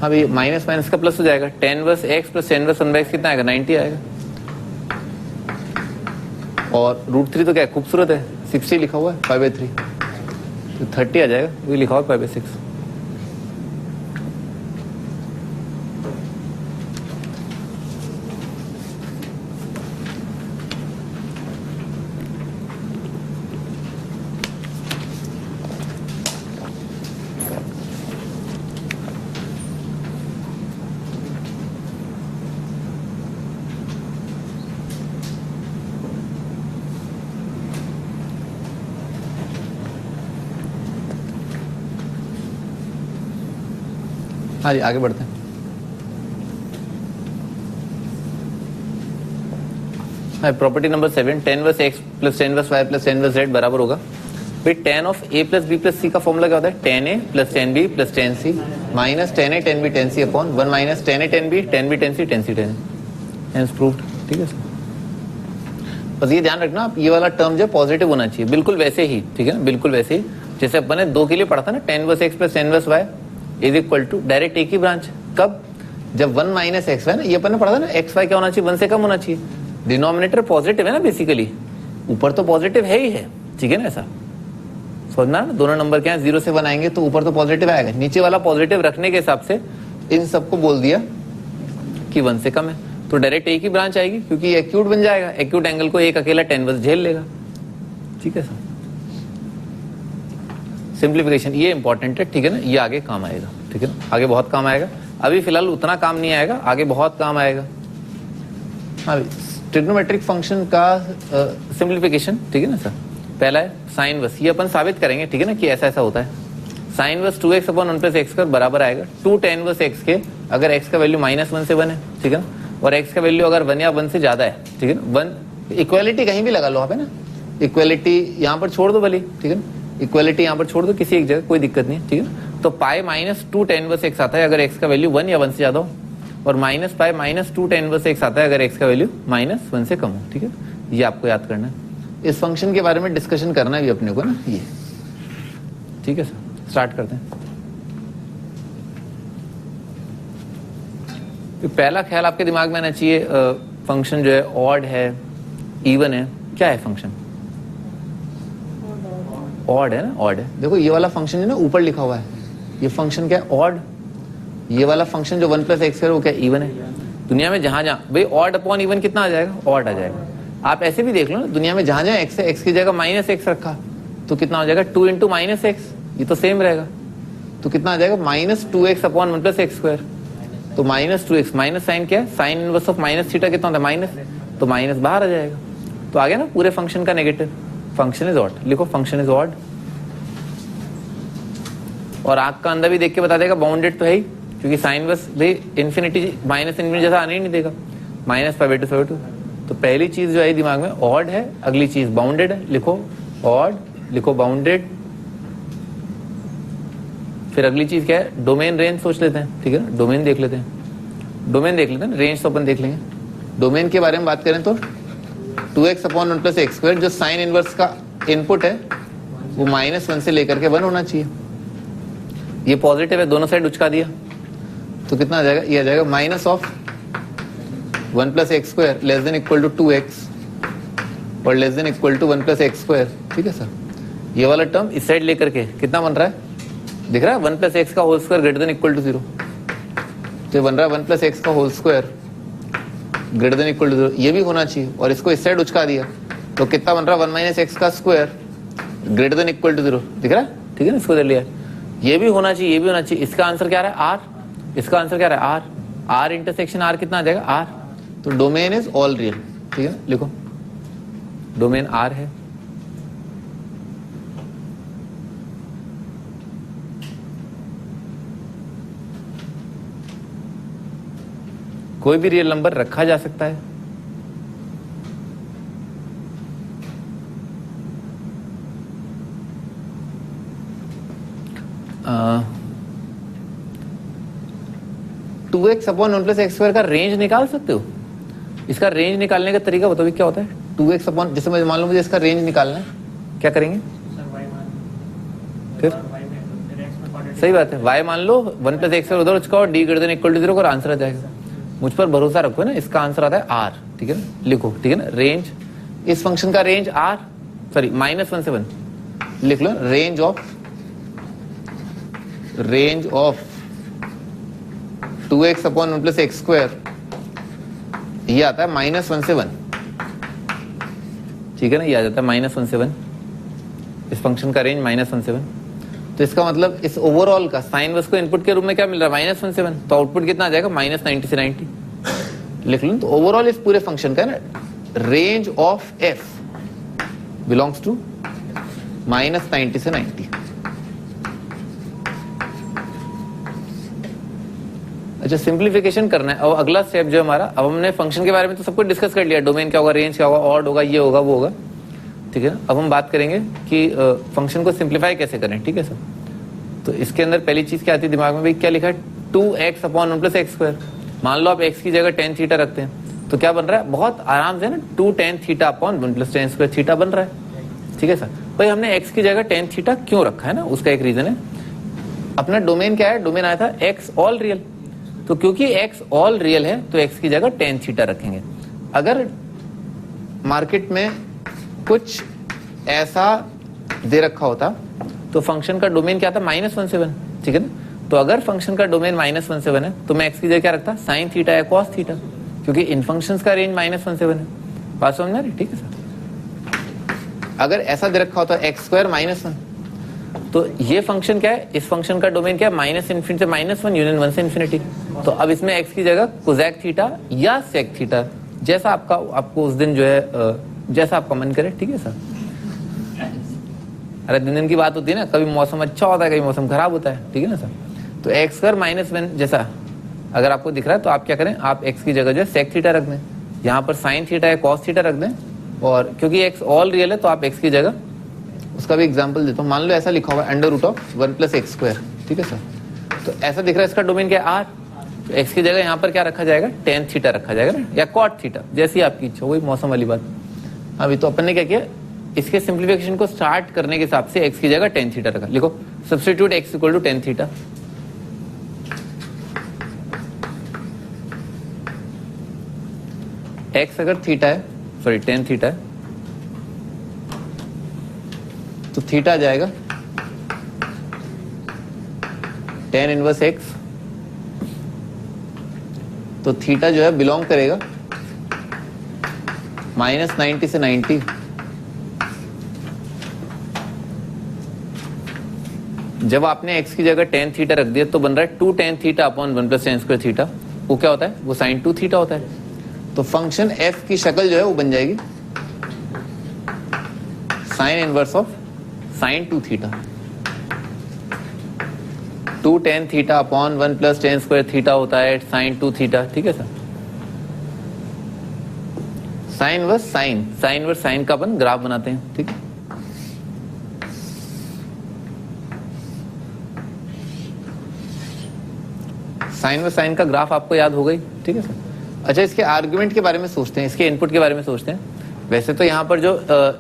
अभी माइनस माइनस का प्लस हो जाएगा, tan inverse x plus tan inverse 1/x कितना आएगा, 90 आएगा। और √3 तो क्या है, खूबसूरत है, 60 लिखा हुआ है, 5/3 तो 30 आ जाएगा, वही लिखा हुआ है 5/6। हाँ जी, आगे बढ़ते हैं। हाँ, property number 7, tan inverse x plus tan inverse y plus tan inverse z बराबर होगा, फिर tan of a plus b plus c का फॉर्मूला क्या होता है, tan a plus tan b plus tan c minus tan a tan b tan c upon 1 minus tan a tan b tan b tan c tan c tan a। Hence proved, ठीक है सर। बस ये ध्यान रखना आप, ये वाला टर्म जो पॉजिटिव होना चाहिए, बिल्कुल वैसे ही, ठीक है ना, बिल्कुल वैसे ही जैसे अपन ने 2 के लिए पढ़ा था ना, tan inverse x plus tan inverse y is equal to direct एक ही ब्रांच। कब, जब 1 माइनस एक्स वाई ना, ये अपन ने पढ़ा था ना, एक्स वाई क्या होना चाहिए, 1 से कम होना चाहिए। डिनोमिनेटर पॉजिटिव है ना, बेसिकली ऊपर तो पॉजिटिव है ही है, ठीक है ना, ऐसा समझना ना। दोनों नंबर क्या है, 0 से 1 आएंगे तो ऊपर तो पॉजिटिव आएगा, नीचे वाला पॉजिटिव रखने के हिसाब से इन सबको बोल दिया कि 1 से कम है, तो डायरेक्ट एक ही ब्रांच आएगी, क्योंकि एक्यूट बन जाएगा, एक्यूट एंगल को एक अकेला tan इनवर्स झेल लेगा, ठीक है सर। सिंप्लीफिकेशन ये इंपॉर्टेंट है, ठीक है ना, ये आगे काम आएगा, ठीक है ना, आगे बहुत काम आएगा। अभी फिलहाल उतना काम नहीं आएगा, आगे बहुत काम आएगा। हाँ, ट्रिग्नोमेट्रिक फंक्शन का सिंप्लीफिकेशन, ठीक है ना सर। पहला है साइन इनवर्स, ये अपन साबित करेंगे, ठीक है ना, कि ऐसा ऐसा होता है। Sine inverse 2x upon 1 plus x बराबर आएगा 2 tan इनवर्स x के, अगर x का वैल्यू -1 से 1 है, ठीक है ना, और x का वैल्यू अगर 1 या 1 से ज्यादा है, ठीक है ना, 1 इक्वालिटी कहीं भी लगा लो आप, है ना, इक्वालिटी यहाँ पर छोड़ दो भले, ठीक है ना, इक्वालिटी यहाँ पर छोड़ दो किसी एक जगह, कोई दिक्कत नहीं है, ठीक है। तो पाई -2 tan इनवर्स x आता है अगर x का वैल्यू 1 या 1 से ज्यादा हो, और minus pi -2 tan inverse x आता है अगर x का वैल्यू -1 से कम हो, ठीक है। ये आपको याद करना है, इस फंक्शन के बारे में डिस्कशन करना है भी अपने को ना, ये ठीक है सर। स्टार्ट करते हैं। तो पहला ख्याल आपके दिमाग में आना चाहिए, फंक्शन जो है ऑड है, इवन है, क्या है फंक्शन, ऑड है ना, ऑड है। देखो ये वाला फंक्शन है ना, ऊपर लिखा हुआ है, ये फंक्शन क्या है, ऑड। ये वाला फंक्शन जो 1 प्लस एक्स है वो क्या, इवन है। दुनिया में जहां जहां भाई ऑड अपॉन इवन कितना आ जाएगा, ऑड आ जाएगा। आप ऐसे भी देख लो ना, दुनिया में जहां जहां एक्स है, एक्स की जगह -x रखा तो कितना हो जाएगा, 2 इंटू -x, ये तो सेम रहेगा, तो कितना आ जाएगा, -2x upon 1 plus x square. तो -2x, माइनस साइन क्या है, sine inverse of minus theta कितना होता है, माइनस, तो माइनस बाहर आ जाएगा, तो आ गया ना पूरे फंक्शन का नेगेटिव। फंक्शन इज ऑड, लिखो फंक्शन इज ऑड। और आंख का अंदर भी देख के बता देगा बाउंडेड तो है ही, क्योंकि साइन इनवर्स भी इन्फिनिटी माइनस इन्फिनिटी जैसा आने ही नहीं देगा, -5/2. तो पहली चीज जो है दिमाग में ऑड है, अगली चीज बाउंडेड है, लिखो ऑड, लिखो बाउंडेड. फिर अगली चीज क्या है, डोमेन रेंज सोच लेते हैं, ठीक है ना, डोमेन देख लेते हैं, डोमेन देख लेते हैं, रेंज तो अपन देख लेंगे. डोमेन के बारे में बात करें तो 2x/1 + x², जो साइन इनवर्स का इनपुट है वो -1 से लेकर के 1 होना चाहिए. ये पॉजिटिव है, दोनों साइड उचका दिया तो कितना आ जाएगा, ये आ जाएगा -1 + x² <= 2x और <= 1 + x². ठीक है सर, ये वाला टर्म इस साइड लेकर के कितना बन रहा है, दिख रहा है 1 + x² > 0. तो बन रहा है 1 + x² > 0. ये भी होना चाहिए और इसको इस साइड उचका दिया तो कितना बन रहा है 1 - x² > 0. दिख रहा है, ठीक है ना, इसको दे लिया. ये भी होना चाहिए, ये भी होना चाहिए. इसका आंसर क्या रहा है, r. इसका आंसर क्या रहा है, r. r इंटरसेक्शन r कितना आ जाएगा, r. तो डोमेन इज ऑल रियल. ठीक है, लिखो डोमेन r है. कोई भी रियल नंबर रखा जा सकता है. टू एक्स अपॉन 1 + x² का रेंज निकाल सकते हो. इसका रेंज निकालने का तरीका बताओ क्या होता है. 2x अपॉन, जैसे मान लो मुझे इसका रेंज निकालना है, क्या करेंगे फिर, सही बात है, y मान लो 1 + x² उधर उचकाओ, d > 0 और आंसर आ जाएगा. मुझ पर भरोसा रखो ना, इसका आंसर आता है r. ठीक है ना, लिखो, ठीक है ना, रेंज, इस फंक्शन का रेंज r, सॉरी -1 से 1 लिख लो. Range of 2x upon 1 + x², ये आता है -1 से 1. ठीक है ना, ये आ जाता है -1 से 1. इस फंक्शन का रेंज -1 से 1. तो इसका मतलब इस ओवरऑल का साइन इनवर्स को इनपुट के रूप में क्या मिल रहा है, -1 से 1. तो आउटपुट कितना आ जाएगा, -90 से 90. लिख लो. तो ओवरऑल इस पूरे फंक्शन का ना range of f belongs to -90 से 90. अच्छा, सिंप्लीफिकेशन करना है. अब अगला स्टेप जो हमारा, अब हमने फंक्शन के बारे में तो सब कुछ डिस्कस कर लिया, डोमेन क्या होगा, रेंज क्या होगा, ऑड होगा, ये होगा, वो होगा. ठीक है, अब हम बात करेंगे कि फंक्शन को सिंप्लीफाई कैसे करें. ठीक है सर, तो इसके अंदर पहली चीज क्या आती है दिमाग में, भाई क्या लिखा है, 2x अपॉन 1 + x². मान लो आप x की जगह tan थीटा रखते हैं तो क्या बन रहा है, बहुत आराम से ना 2 tan theta upon 1 + tan² theta बन रहा है. ठीक है सर, भाई हमने x की जगह tan थीटा क्यों रखा है ना, उसका एक रीजन है. अपना डोमेन क्या है, डोमेन आया था x ऑल रियल. तो क्योंकि x ऑल रियल है तो x की जगह tan थीटा रखेंगे. अगर मार्केट में कुछ ऐसा दे रखा होता तो फंक्शन का डोमेन क्या था, -1 से 1. ठीक है ना, तो अगर फंक्शन का डोमेन -1 से 1 है तो मैं x की जगह क्या रखता, sin थीटा या cos थीटा, क्योंकि इन फंक्शंस का रेंज -1 से 1 है. बात समझ में आ रही. ठीक है सर, अगर ऐसा दे रखा होता x² -1, तो ये फंक्शन क्या है, इस फंक्शन का डोमेन क्या है, -∞ से -1 यूनियन 1 से इन्फिनिटी. तो अब इसमें x की जगह कोसेक थीटा या सेक थीटा, जैसा आपको उस दिन जो है जैसा आपका मन करे. ठीक है सर, अरे दिन की बात होती है ना, कभी मौसम अच्छा होता है, कभी मौसम खराब होता है. ठीक है ना सर, तो x² -1 जैसा अगर आपको दिख रहा है तो आप क्या करें, आप x की जगह जो है सेक थीटा रख दें, यहाँ पर sin थीटा या cos थीटा रख दें. और क्योंकि x ऑल रियल है तो आप x की जगह, उसका भी एग्जांपल देता हूँ. मान लो ऐसा लिखा हुआ है √1 + x². ठीक है सर, तो ऐसा दिख रहा है, इसका डोमेन क्या है, r. तो x की जगह यहाँ पर क्या रखा जाएगा, tan थीटा रखा जाएगा ना, या cot थीटा, जैसी आपकी इच्छा. वही मौसम वाली बात. अभी तो अपन ने क्या किया, इसके सिंप्लीफिकेशन को स्टार्ट करने के हिसाब से x की जगह tan थीटा रखा. लिखो substitute x = tan theta. x अगर थीटा है, सॉरी tan थीटा है, तो थीटा आ जाएगा tan इनवर्स x. तो थीटा जो है बिलोंग करेगा -90 से 90. जब आपने x की जगह tan थीटा रख दिया तो बन रहा है 2 tan theta upon 1 + tan² theta. वो क्या होता है, वो sin 2 थीटा होता है. तो फंक्शन f की शक्ल जो है वो बन जाएगी sin inverse of sin 2 theta. 2 tan theta upon 1 plus tan square theta होता है sin 2 थीटा, ठीक है सर। साइन वर्स साइन का अपन ग्राफ बनाते हैं, ठीक है। साइन वर्स साइन का ग्राफ आपको याद हो गई, ठीक है सर। अच्छा, इसके आर्गुमेंट के बारे में सोचते हैं, इसके इनपुट के बारे में सोचते हैं। वैसे तो यहाँ पर जो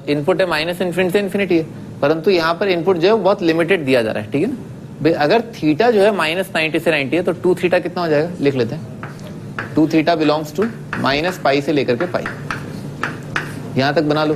इनपुट है माइनस इन्फिनिटी से इन्फिनिटी है, परंतु यहाँ पर इनपुट जो है बहुत लिमिटेड दिया जा रहा है, ठीक है ना भाई। अगर थीटा जो है माइनस 90 से 90 है तो 2 थीटा कितना हो जाएगा, लिख लेते हैं। 2 theta belongs to minus pi से लेकर के पाई, यहां तक बना लो।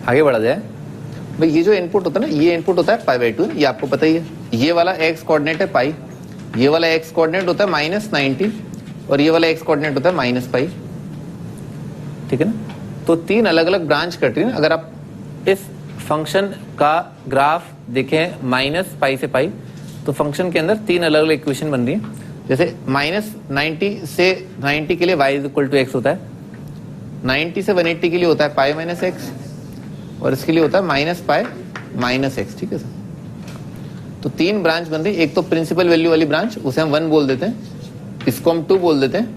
आगे बढ़ा जाए भाई। ये जो इनपुट होता है ना, ये इनपुट होता है पाई बाई 2, ये आपको पता ही है। ये वाला एक्स कोऑर्डिनेट है पाई, ये वाला एक्स कोऑर्डिनेट होता है माइनस 90 और ये वाला एक्स कोऑर्डिनेट होता है माइनस पाई, ठीक है ना। तो 3 अलग अलग ब्रांच कट रही है ना। अगर आप इस फंक्शन का ग्राफ देखें माइनस पाई से पाई, तो फंक्शन के अंदर 3 अलग अलग इक्वेशन बन रही है। जैसे माइनस 90 से 90 के लिए y is equal to x होता है, 90 से 180 के लिए होता है पाई माइनस एक्स, और इसके लिए होता है माइनस पाई माइनस एक्स, ठीक है सर। तो 3 ब्रांच बन रही है। एक तो प्रिंसिपल वैल्यू वाली ब्रांच, उसे हम 1 बोल देते हैं, इसको हम 2 बोल देते हैं,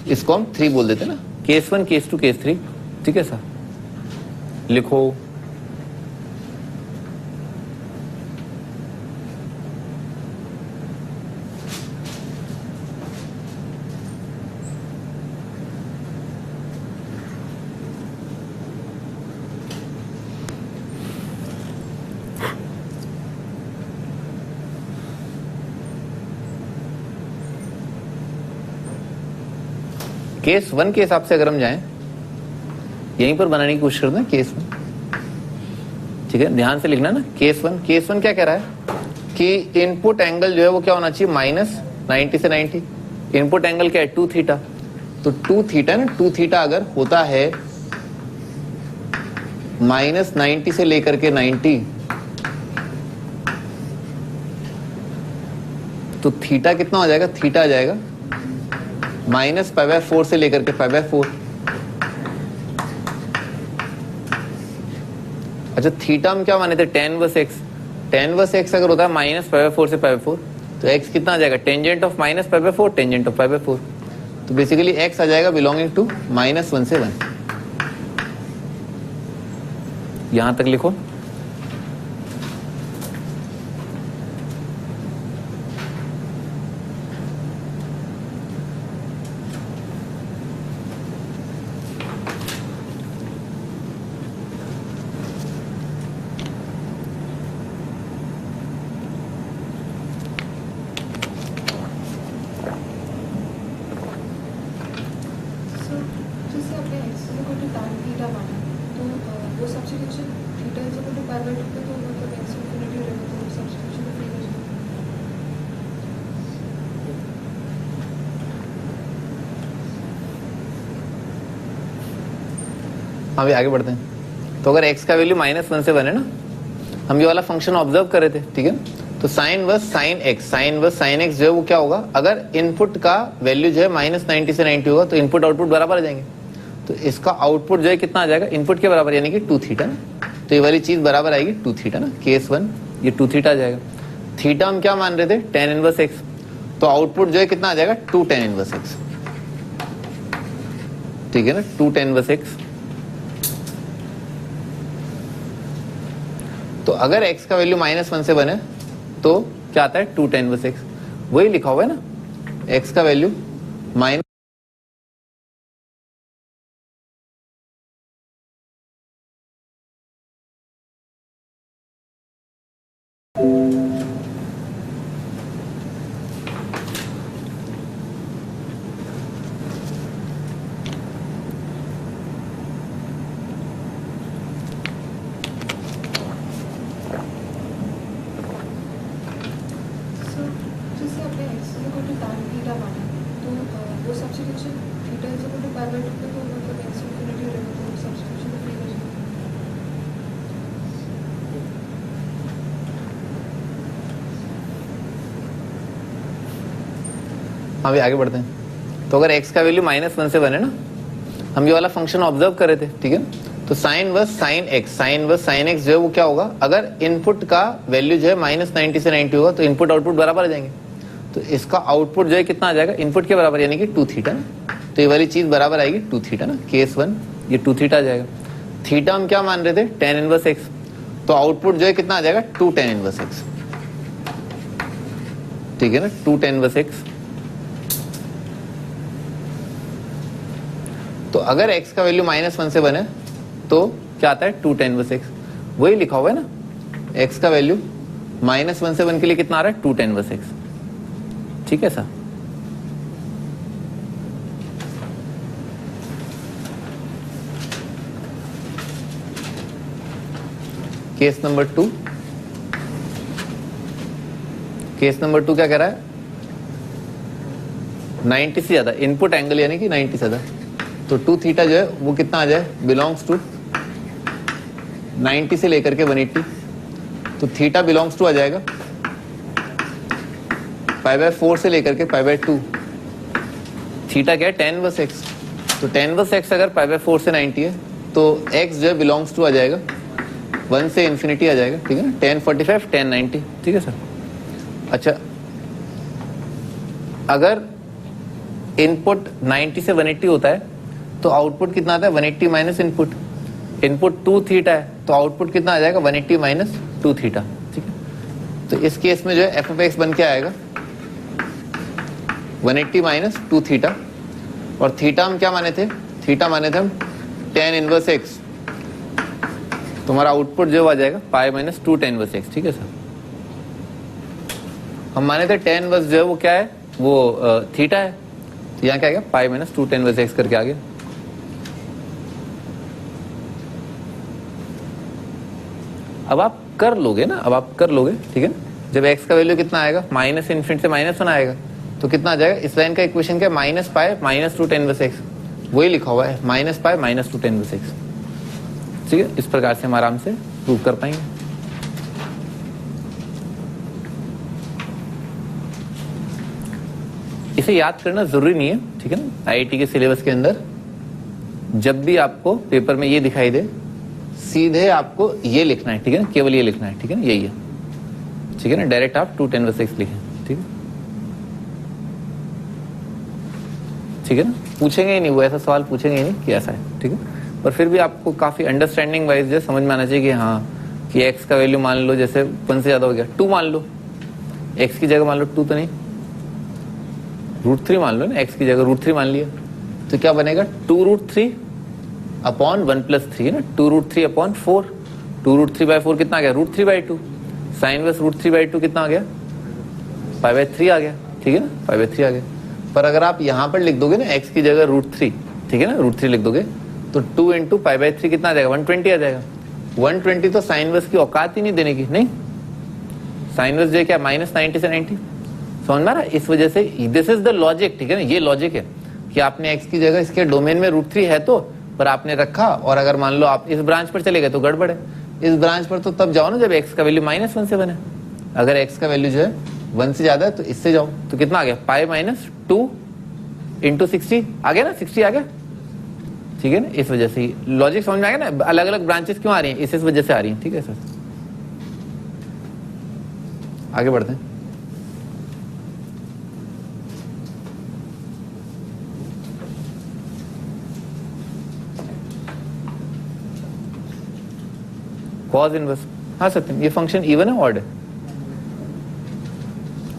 इसको हम 3 बोल देते हैं ना, केस 1 केस 2 केस 3, ठीक है सर। लिखो केस 1 के हिसाब से अगर हम जाएं, यहीं पर बनाने की कोशिश करते हैं केस 1, ठीक है। ध्यान से लिखना ना, केस 1 क्या कह रहा है कि इनपुट एंगल जो है वो क्या होना चाहिए, माइनस 90 से 90। इनपुट एंगल क्या है, 2 थीटा। तो 2 थीटा ना, 2 थीटा अगर होता है माइनस 90 से लेकर के 90, तो थीटा कितना हो जाएगा, थीटा आ जाएगा माइनस पाई बाय 4 से लेकर के पाई बाय 4। अच्छा, थीटा हम क्या माने थे, tan inverse x. tan inverse x अगर होता है माइनस पाई बाय 4 से पाई बाय 4, तो x कितना आ जाएगा, tangent of minus pi by 4, tangent of pi by 4। तो बेसिकली x आ जाएगा बिलोंगिंग टू माइनस 1 से 1। यहां तक लिखो। हाँ भी आगे बढ़ते हैं। तो अगर x का वैल्यू माइनस 1 से 1 है ना, हम ये वाला फंक्शन ऑब्जर्व कर रहे थे, ठीक है। तो साइन वर्स साइन एक्स जो है वो क्या होगा, अगर इनपुट का वैल्यू जो है माइनस 90 से 90 होगा तो इनपुट आउटपुट बराबर आ जाएंगे। तो इसका आउटपुट जो है कितना आ जाएगा, इनपुट के बराबर, यानी कि 2 थीटा ना। तो ये वाली चीज बराबर आएगी 2 थीटा ना, केस 1 ये 2 थीटा आ जाएगा। थीटा हम क्या मान रहे थे, tan इनवर्स एक्स। तो आउटपुट जो है कितना आ जाएगा, 2 tan इनवर्स एक्स, ठीक है ना, 2 tan इनवर्स एक्स। तो अगर x का वैल्यू माइनस 1 से 1 है तो क्या आता है, 2 tan इनवर्स एक्स। वही लिखा हुआ है ना, x का वैल्यू माइनस जैसे आपने x equal to tan theta माना, तो वो substitution theta is equal to pi by 2 पे, तो मतलब x इन्फिनिटी रहेगा, तो सब्स्टिट्यूशन तो फ्री हो जाएगा। अभी आगे बढ़ते हैं। तो अगर x का वैल्यू -1 से 1 है ना, हम ये वाला फंक्शन ऑब्जर्व कर रहे थे, ठीक है। तो साइन वर्स साइन एक्स जो है वो क्या होगा, अगर इनपुट का वैल्यू जो है -90 से 90 होगा तो इनपुट आउटपुट बराबर आ जाएंगे। तो इसका आउटपुट जो है कितना आ जाएगा, इनपुट के बराबर, यानी कि 2 थीटा ना। तो ये वाली चीज बराबर आएगी 2 थीटा ना, केस 1 ये 2 थीटा आ जाएगा। थीटा हम क्या मान रहे थे, tan इनवर्स x, तो आउटपुट जो है कितना आ जाएगा, 2 tan इनवर्स x, ठीक है ना, 2 tan इनवर्स x। तो अगर x का वैल्यू -1 से 1 है तो क्या आता है, 2 tan इनवर्स x, वही लिखा हुआ है ना। x का वैल्यू -1 से 1 के लिए कितना आ रहा है, 2 tan इनवर्स x, ठीक है sir. Case number 2, case number 2 क्या कह रहा है, 90 से ज्यादा इनपुट एंगल, यानी कि 90 से ज्यादा, तो 2 थीटा जो है वो कितना आ जाए, बिलोंग्स टू 90 से लेकर के 180, तो थीटा बिलोंग्स टू आ जाएगा पाई बाय 4 से लेकर के पाई बाय 2। थीटा क्या है, tan इनवर्स x, तो tan इनवर्स x अगर पाई बाय 4 से 90 है तो x जो है बिलोंग्स टू आ जाएगा 1 से इन्फिनिटी आ जाएगा, ठीक है ना, tan 45 tan 90, ठीक है सर। अच्छा, अगर इनपुट 90 से 180 होता है तो आउटपुट कितना आता है, 180 माइनस इनपुट, इनपुट 2 थीटा है तो आउटपुट कितना आ जाएगा, 180 माइनस 2 थीटा, ठीक है। तो इस केस में जो है एफ ऑफ एक्स बन के आएगा 180 माइनस 2 थीटा, और थीटा हम क्या माने थे, थीटा माने थे हम tan इनवर्स एक्स, तुम्हारा आउटपुट जो आ जाएगा पाई माइनस 2 tan इनवर्स एक्स, ठीक है सर। हम माने थे tan इनवर्स जो है वो क्या है, वो थीटा है, तो यहाँ क्या आ गया, पाई माइनस 2 tan इनवर्स एक्स करके आ गया। अब आप कर लोगे ना, अब आप कर लोगे, ठीक है ना। जब x का वैल्यू कितना आएगा, माइनस इन्फिनिटी से -1 आएगा तो कितना आ जाएगा, इस लाइन का इक्वेशन क्या है, माइनस पाई माइनस 2 tan इनवर्स एक्स, वही लिखा हुआ है, माइनस पाई माइनस 2 tan इनवर्स एक्स, ठीक है। इस प्रकार से हम आराम से प्रूव कर पाएंगे। इसे याद करना जरूरी नहीं है, ठीक है ना। आईआईटी के सिलेबस के अंदर जब भी आपको पेपर में ये दिखाई दे, सीधे आपको ये लिखना है, ठीक है ना, केवल ये लिखना है, ठीक है ना, यही है, ठीक है ना। डायरेक्ट आप 2 tan इनवर्स एक्स लिखें, ठीक है, ठीक है ना। पूछेंगे ही नहीं, वो ऐसा सवाल पूछेंगे ही नहीं कि ऐसा है, ठीक है। पर फिर भी आपको काफी अंडरस्टैंडिंग वाइज जो समझ में आना चाहिए कि हाँ, कि x का वैल्यू मान लो जैसे 1 से ज्यादा हो गया, 2 मान लो, x की जगह मान लो 2 तो नहीं, √3 मान लो ना, x की जगह √3 मान लिया, तो क्या बनेगा, 2√3 अपॉन 1 + 3 है ना, 2√3 अपॉन 4, 2√3/4 कितना आ गया, √3/2, साइन वर्स √3/2 कितना आ गया, π/3 आ गया, ठीक है ना, π/3 आ गया। पर अगर आप यहाँ पर लिख दोगे ना x की जगह √3, ठीक है ना, √3 लिख दोगे तो 2 × π/3 कितना आ जाएगा, 120 आ जाएगा। 120 तो साइन वर्स की औकात ही नहीं देने की, नहीं, साइन वर्स जो है क्या, -90 से 90, समझ में आ रहा है। इस वजह से दिस इज द लॉजिक, ठीक है ना, ये लॉजिक है कि आपने x की जगह इसके डोमेन में √3 है तो, पर आपने रखा, और अगर मान लो आप इस ब्रांच पर चले गए तो गड़बड़ है। इस ब्रांच पर तो तब जाओ ना जब x का वैल्यू -1 से 1 है, अगर x का वैल्यू जो है 1 से ज्यादा है तो इससे जाओ, तो कितना आ गया, पाई माइनस 2 × 60 आ गया ना, 60 आ गया, ठीक है ना। इस वजह से लॉजिक समझ में आ गया ना, अलग अलग ब्रांचेस क्यों आ रही हैं, इस वजह से आ रही हैं, ठीक है सर। आगे बढ़ते हैं। कॉज इनवर्स, हाँ सत्यम, ये फंक्शन इवन है ऑड है,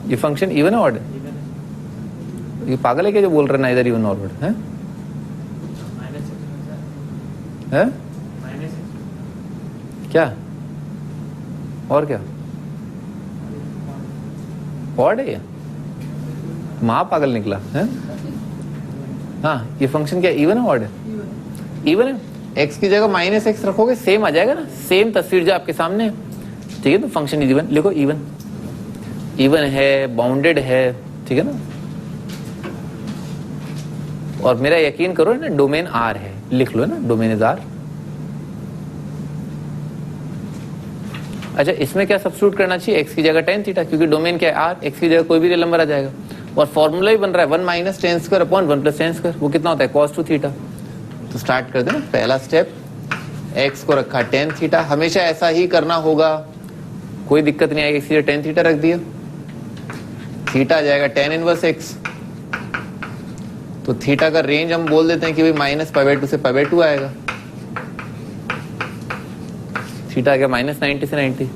ये फंक्शन इवन है ऑड है, ये पागल है क्या जो बोल रहा है ना इधर इवन और ऑड है, हैं? क्या और क्या ऑड है, ये महा पागल निकला है। हाँ, ये फंक्शन क्या इवन है ऑड है, इवन है। x की जगह -x रखोगे सेम आ जाएगा ना, सेम तस्वीर जो आपके सामने है, ठीक है। तो फंक्शन इवन लिखो, इवन, इवन है, बाउंडेड है, ठीक है ना। और मेरा यकीन करो ना, डोमेन आर है, लिख लो ना, डोमेन इज आर। अच्छा, इसमें क्या सब्स्टिट्यूट करना चाहिए, एक्स की जगह टेन थीटा, क्योंकि डोमेन क्या है आर, एक्स की जगह कोई भी रियल नंबर आ जाएगा। और फॉर्मूला ही बन रहा है 1 minus tan square upon 1 plus ten square, वो कितना होता है cos 2 थीटा। तो स्टार्ट कर देना, पहला स्टेप, एक्स को रखा टेन थीटा, हमेशा ऐसा ही करना होगा, कोई दिक्कत नहीं आएगी, इसलिए टेन थीटा रख दिया, थीटा आ जाएगा टेन इनवर्स एक्स। तो थीटा का रेंज हम बोल देते हैं कि भाई माइनस पाई बाई टू से पाई बाई टू आएगा, थीटा आ गया माइनस 90 से 90।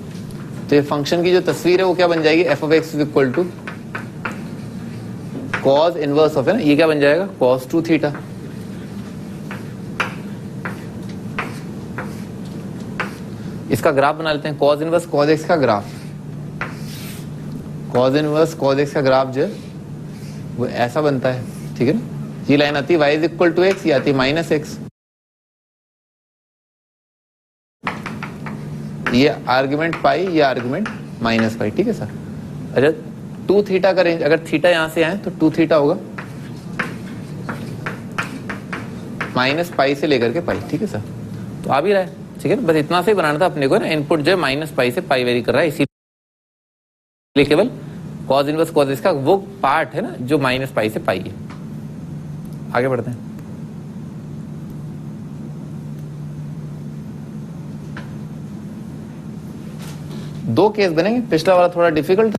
तो ये फंक्शन की जो तस्वीर है वो क्या बन जाएगी, f of x is equal to cos inverse of, है ना, ये क्या बन जाएगा, कॉस 2 थीटा। इसका ग्राफ बना लेते हैं, कॉस इनवर्स कॉस एक्स का graph, cos inverse cos x का ग्राफ जो है वो ऐसा बनता है, ठीक है ना। ये लाइन आती है y is equal to x, ये आती है माइनस एक्स, ये आर्गुमेंट पाई, ये आर्गुमेंट माइनस पाई, ठीक है सर। अच्छा, 2 थीटा का रेंज, अगर थीटा यहां से आए तो 2 थीटा होगा माइनस पाई से लेकर के पाई, ठीक है सर। तो आ भी रहा है, ठीक है ना, बस इतना से ही बनाना था अपने को ना, इनपुट जो है माइनस पाई से पाई वेरी कर रहा है, इसीलिए केवल कॉस इनवर्स कॉस इसका वो पार्ट है ना जो माइनस पाई से पाई है। आगे बढ़ते हैं। दो केस बनेंगे, पिछला वाला थोड़ा डिफिकल्ट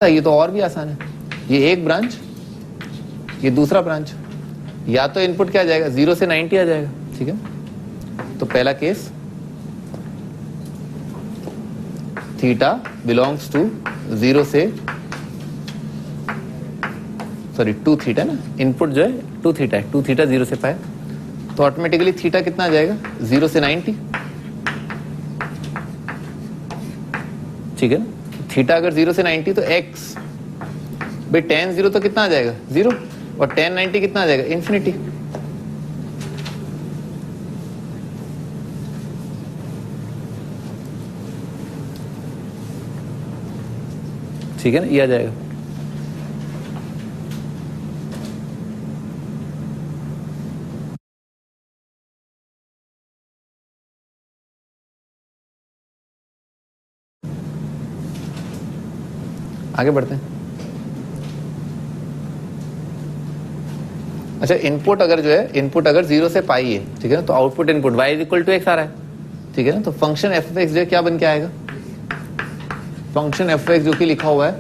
था, ये तो और भी आसान है। ये एक ब्रांच, ये दूसरा ब्रांच, या तो इनपुट क्या आ जाएगा 0 से 90 आ जाएगा, ठीक है। तो पहला केस, थीटा बिलोंग्स टू 0 से, सॉरी 2 थीटा ना, इनपुट जो है 2 थीटा है, 2 थीटा 0 से पाए, तो ऑटोमेटिकली थीटा कितना आ जाएगा 0 से 90, ठीक है ना। थीटा अगर 0 से 90 तो x भाई tan 0 तो कितना आ जाएगा 0, और tan 90 कितना आ जाएगा इन्फिनिटी। ठीक है ना, ये आ जाएगा। आगे बढ़ते हैं। अच्छा, इनपुट अगर जो है, इनपुट अगर 0 से पाई है, ठीक है ना, तो output input y is equal to x आ रहा है, ठीक है ना। तो फंक्शन एफ ऑफ एक्स जो है क्या बन के आएगा, फंक्शन एफ ऑफ एक्स जो कि लिखा हुआ है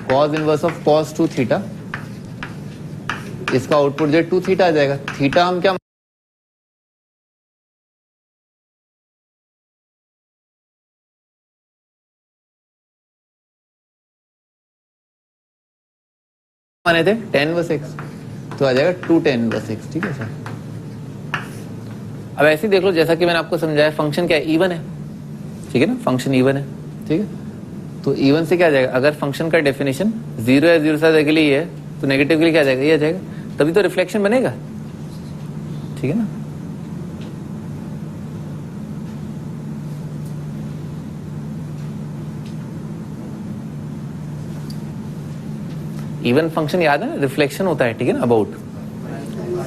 cos inverse of cos 2 theta, इसका आउटपुट जो है 2 थीटा आ जाएगा। थीटा हम क्या माने थे, tan इनवर्स एक्स, तो आ जाएगा 2 tan इनवर्स एक्स, ठीक है सर। अब ऐसे ही देख लो, जैसा कि मैंने आपको समझाया, फंक्शन क्या है, इवन है, ठीक है ना, फंक्शन इवन है, ठीक है। तो इवन से क्या आ जाएगा, अगर फंक्शन का डेफिनेशन 0 या 0 से के लिए है तो नेगेटिव के लिए क्या आ जाएगा, ये आ जाएगा, तभी तो रिफ्लेक्शन बनेगा, ठीक है ना। इवन फंक्शन याद है ना, रिफ्लेक्शन होता है, ठीक है ना, about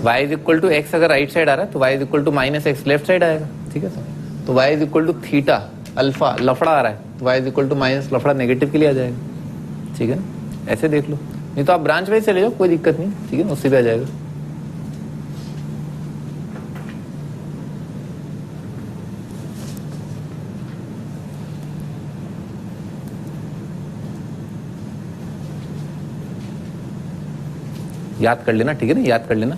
y is equal to x, अगर राइट साइड आ रहा है तो y is equal to minus x left side आएगा, ठीक है सर। तो y is equal to theta alpha, लफड़ा आ रहा है तो y is equal to minus लफड़ा नेगेटिव के लिए आ जाएगा, ठीक है ना। ऐसे देख लो, नहीं तो आप ब्रांच वाइज चले जाओ, कोई दिक्कत नहीं, ठीक है ना, उससे भी आ जाएगा। याद कर लेना, ठीक है ना, याद कर लेना।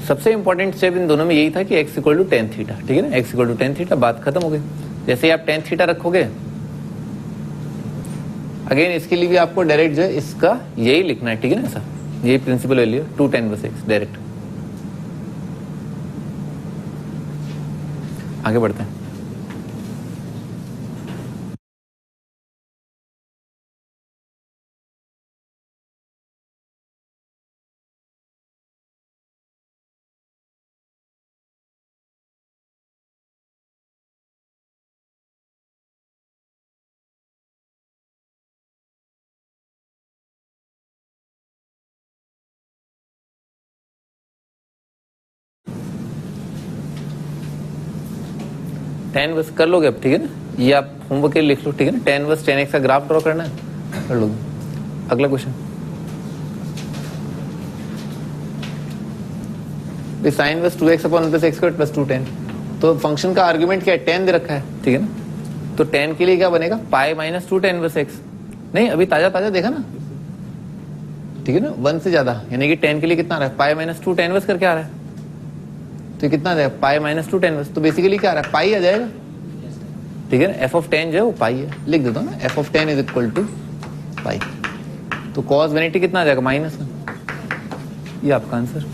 सबसे इंपॉर्टेंट स्टेप इन दोनों में यही था कि x equal to tan theta, ठीक है ना, x equal to tan theta, बात खत्म हो गई। जैसे ही आप टेन थीटा रखोगे, अगेन इसके लिए भी आपको डायरेक्ट जो है इसका यही लिखना है, ठीक है ना सर, यही प्रिंसिपल वैल्यू 2 tan इनवर्स एक्स डायरेक्ट। आगे बढ़ते हैं। tan इनवर्स कर लोगे अब, ठीक है ना, ये आप होमवर्क के लिए लिख लो, ठीक है ना, tan इनवर्स tan x का ग्राफ ड्रॉ करना है, कर लोगे। अगला question, sine inverse 2x upon plus x square plus 2 tan, तो फंक्शन का आर्गुमेंट क्या है, tan दे रखा है, ठीक है ना, तो tan के लिए क्या बनेगा, pi minus 2 tan inverse x, नहीं अभी ताजा ताजा देखा ना, ठीक है ना, 1 से ज्यादा, यानी कि tan के लिए कितना आ रहा है, पाई माइनस 2 tan इनवर्स करके आ रहा है, तो ये कितना आ जाएगा, पाई माइनस 2 tan इनवर्स, तो बेसिकली क्या आ रहा है, पाई आ जाएगा, ठीक है ना, f ऑफ tan जो है वो पाई है, लिख देता हूँ ना, f of tan is equal to pi, तो cos वेनिटी कितना आ जाएगा, माइनस में, ये आपका आंसर।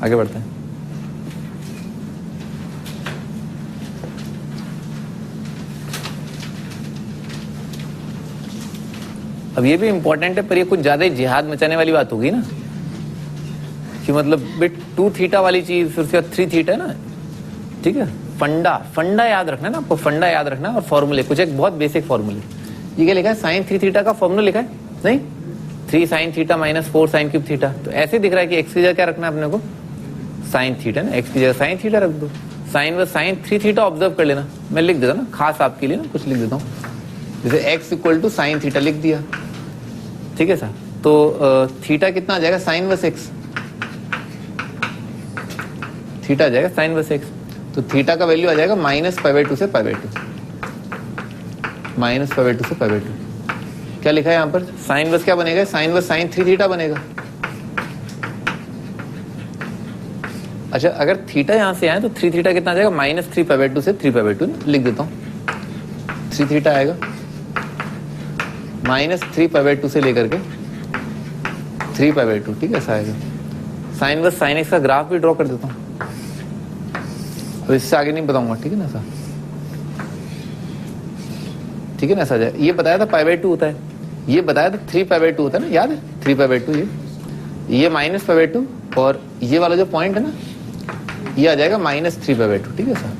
आगे बढ़ते हैं। अब ये भी इंपॉर्टेंट है, पर ये कुछ ज्यादा ही जिहाद मचाने वाली बात होगी ना, कि मतलब बिट 2 थीटा वाली चीज, फिर उसके बाद 3 थीटा है ना, ठीक है, फंडा याद रखना है ना आपको, फंडा याद रखना है, और फॉर्मूले कुछ एक बहुत बेसिक फॉर्मूले, ये क्या लिखा है, साइन 3 थीटा का फॉर्मूला लिखा है, नहीं 3 sine theta minus 4 sine cube theta, तो ऐसे दिख रहा है कि एक्स की जगह क्या रखना है अपने को, साइन थीटा ना, एक्स की जगह साइन थीटा रख दो, साइन व साइन 3 थीटा ऑब्जर्व कर लेना, मैं लिख देता ना खास आपके लिए ना, कुछ लिख देता हूँ, जैसे x equal to sine theta लिख दिया, ठीक है सर, तो थीटा कितना आ जाएगा, साइन वस एक्स, थीटा आ जाएगा साइन वस एक्स, तो थीटा का वैल्यू आ जाएगा माइनस π/2 से π/2, माइनस π/2 से π/2, क्या लिखा है यहाँ पर, साइन वस क्या बनेगा, साइन वस साइन 3 थीटा बनेगा। अच्छा, अगर थीटा यहां से आए तो 3 थीटा कितना आ जाएगा, माइनस 3 π/2 से 3 π/2, लिख देता हूँ, 3 थीटा आएगा माइनस 3 π/2 से लेकर के 3 π/2, ठीक है, ऐसा आएगा। साइन वस साइन एक्स का ग्राफ भी ड्रॉ कर देता हूँ, अब इससे आगे नहीं बताऊंगा, ठीक है ना ऐसा, ठीक है ना, ऐसा जाए, ये बताया था π/2 होता है, ये बताया था 3 π/2 होता है ना, याद है 3 π/2, ये माइनस π/2, और ये वाला जो पॉइंट है ना, ये आ जाएगा माइनस 3 π/2, ठीक है सर।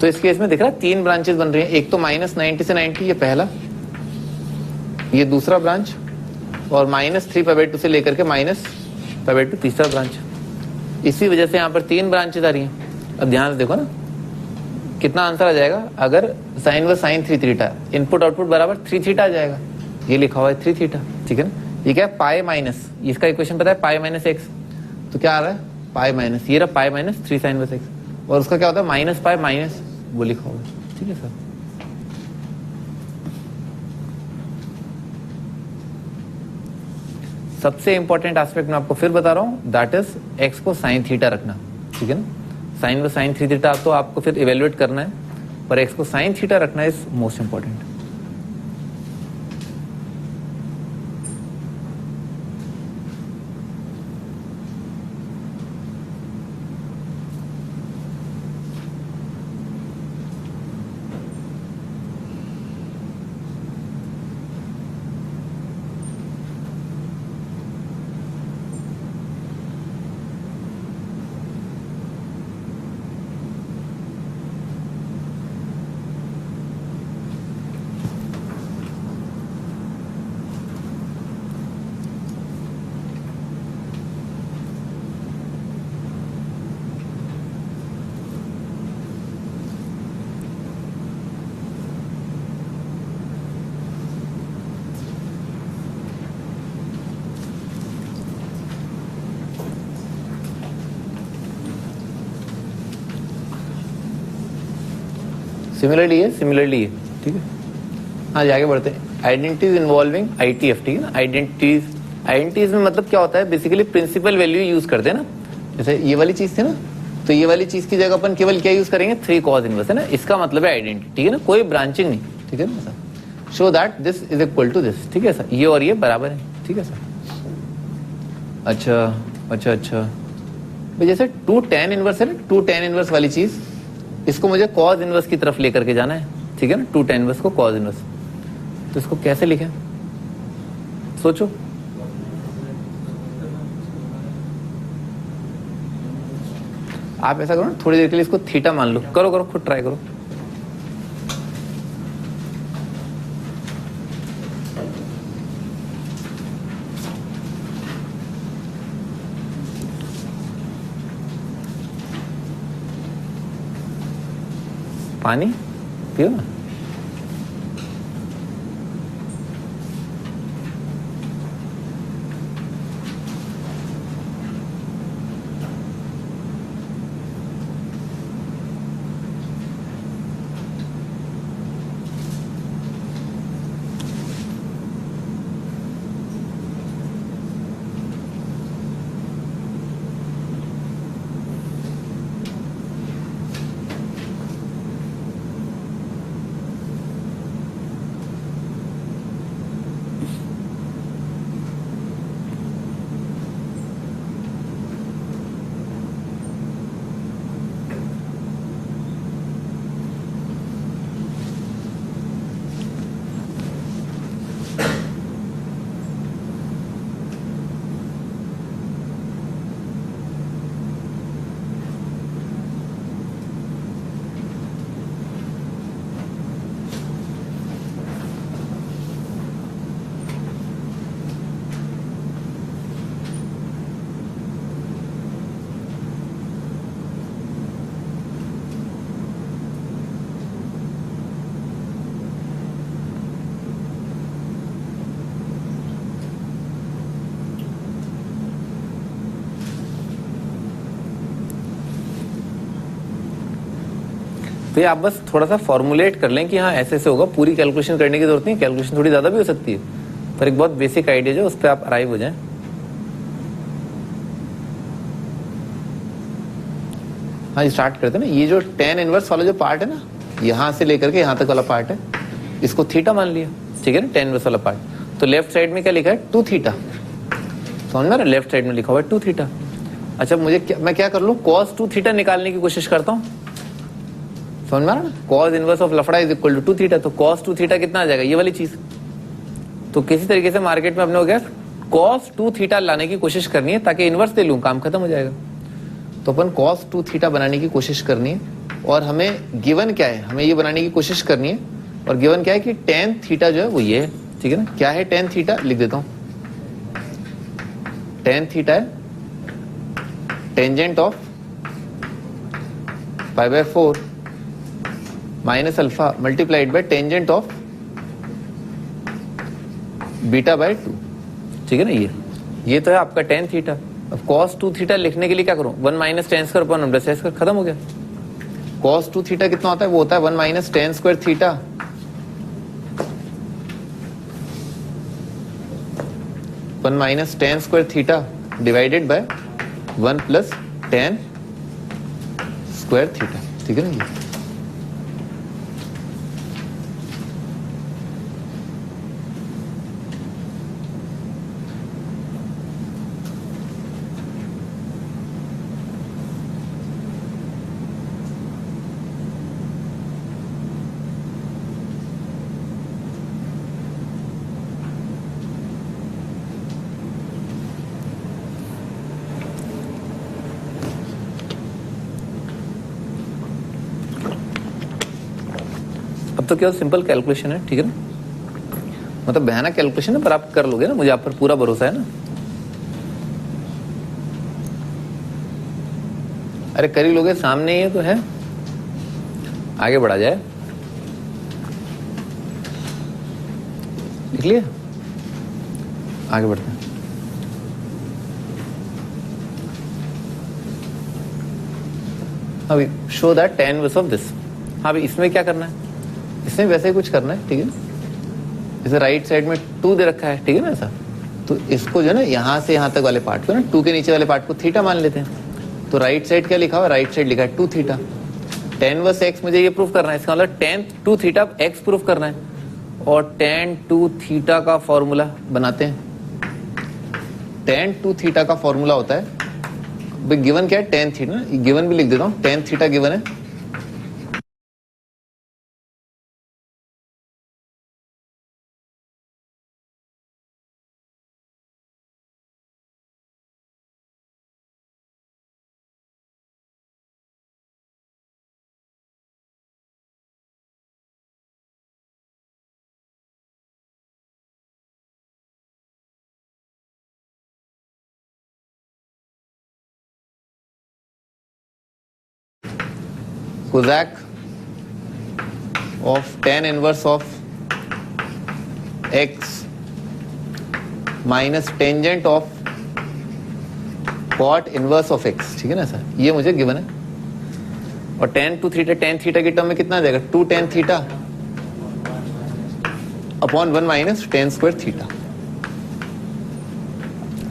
तो इस केस में दिख रहा है 3 ब्रांचेस बन रही हैं, एक तो माइनस 90 से 90, ये पहला, ये दूसरा ब्रांच, और माइनस 3 π/2 से लेकर के माइनस π/2 तीसरा ब्रांच, इसी वजह से यहाँ पर 3 ब्रांचेस आ रही हैं। अब ध्यान से देखो ना, कितना आंसर आ जाएगा, अगर साइन व साइन 3 थीटा, इनपुट आउटपुट बराबर 3 थीटा आ जाएगा, ये लिखा हुआ है 3 थीटा, ठीक है ना, ये क्या है, पाई माइनस, इसका इक्वेशन पता है, पाई माइनस एक्स, तो क्या आ रहा है, पाई माइनस, ये रहा पाई माइनस 3 साइन वस एक्स, और उसका क्या होता है, माइनस पाई माइनस, वो लिखा हुआ है, ठीक है सर। सबसे इंपॉर्टेंट एस्पेक्ट मैं आपको फिर बता रहा हूं, दैट इज एक्स को साइन थीटा रखना, ठीक है ना, साइन व साइन 3 थीटा तो आपको फिर इवेल्युएट करना है, पर एक्स को साइन थीटा रखना इज मोस्ट इंपॉर्टेंट। सिमिलरली है, ठीक है। हाँ जी, आगे बढ़ते हैं। आइडेंटिटीज इन्वॉल्विंग ITF, ठीक है ना। आइडेंटिटीज में मतलब क्या होता है, बेसिकली प्रिंसिपल वैल्यू यूज करते हैं ना, जैसे ये वाली चीज थी ना, तो ये वाली चीज की जगह अपन केवल क्या यूज करेंगे, 3 cos इनवर्स, है ना, इसका मतलब है आइडेंटिटी, ठीक है ना, कोई ब्रांचिंग नहीं, ठीक है ना sir. Show that this is equal to this, ठीक है सर, ये और ये बराबर है, ठीक है सर। अच्छा भाई, जैसे 2 tan इनवर्स है ना, 2 tan इनवर्स वाली चीज, इसको मुझे cos इनवर्स की तरफ लेकर के जाना है, ठीक है ना, 2 tan इनवर्स को cos इनवर्स, तो इसको कैसे लिखें, सोचो। आप ऐसा करो ना, थोड़ी देर के लिए इसको थीटा मान लो, करो खुद ट्राई करो। पानी पियो ना। तो ये आप बस थोड़ा सा फॉर्मुलेट कर लें कि हाँ ऐसे ऐसे होगा, पूरी कैलकुलेशन करने की जरूरत नहीं, कैलकुलेशन थोड़ी ज्यादा भी हो सकती है, पर एक बहुत बेसिक आइडिया जो उस पर आप अराइव हो जाएं। हाँ स्टार्ट करते हैं ना। ये जो tan इनवर्स वाला जो पार्ट है ना, यहां से लेकर के यहां तक वाला पार्ट है, इसको थीटा मान लिया, ठीक है ना, tan इनवर्स वाला पार्ट। तो लेफ्ट साइड में क्या लिखा है, 2 थीटा, समझ में आ रहा है, लेफ्ट साइड में लिखा हुआ है 2 थीटा। अच्छा मैं क्या कर लूं, cos 2 थीटा निकालने की कोशिश करता हूं, समझ में आ रहा है ना, cos इनवर्स ऑफ लफड़ा इज इक्वल टू 2 थीटा। तो cos 2 थीटा कितना आ जाएगा, ये वाली चीज। तो किसी तरीके से मार्केट में अपने हो गया cos 2 थीटा लाने की कोशिश करनी है, ताकि इनवर्स ले लूं, काम खत्म हो जाएगा। तो अपन cos 2 थीटा बनाने की कोशिश करनी है, और हमें गिवन क्या है, हमें ये बनाने की कोशिश करनी है, और गिवन क्या है कि tan थीटा जो है वो ये है, ठीक है ना। क्या है tan थीटा, लिख देता हूं, tan थीटा है tangent of pi by 4 minus alpha multiplied by tangent of beta by 2, ठीक है ना। ये तो है आपका tan थीटा। अब cos 2 थीटा लिखने के लिए क्या करूं, 1 minus tan square upon 1 plus square, खत्म हो गया। cos 2 थीटा कितना होता है, वो होता है 1 minus tan square theta, 1 minus tan square theta divided by 1 plus ten square theta, ठीक है ना। ये अब तो केवल सिंपल कैलकुलेशन है, ठीक है ना, मतलब भयानक कैलकुलेशन है, पर आप कर लोगे ना, मुझे आप पर पूरा भरोसा है ना। अरे कर ही लोगे, सामने ही तो है, आगे बढ़ा जाए। लिख लिया, आगे बढ़ते हैं। अभी show that tan inverse of this. हाँ अभी इसमें क्या करना है, इसमें वैसे ही कुछ करना है, ठीक है। जैसे राइट साइड में 2 दे रखा है, ठीक है ना ऐसा, तो इसको जो है ना यहां से यहां तक वाले पार्ट को ना 2 के नीचे वाले पार्ट को थीटा मान लेते हैं। तो राइट साइड क्या लिखा हुआ, राइट साइड लिखा है 2 थीटा। tan इनवर्स x मुझे ये प्रूफ करना है, इसका मतलब tan 2 थीटा x प्रूफ करना है, और tan 2 थीटा का फॉर्मूला बनाते हैं। tan 2 थीटा का फॉर्मूला होता है, गिवन क्या है, tan थीटा, गिवन भी लिख देता हूं, tan थीटा गिवन है cosec of tan inverse of x minus tangent of cot inverse of x, ठीक है ना सर, ये मुझे गिवन है। और tan two theta, tan theta की टर्म में कितना आ जाएगा, two tan theta upon one minus tan square theta.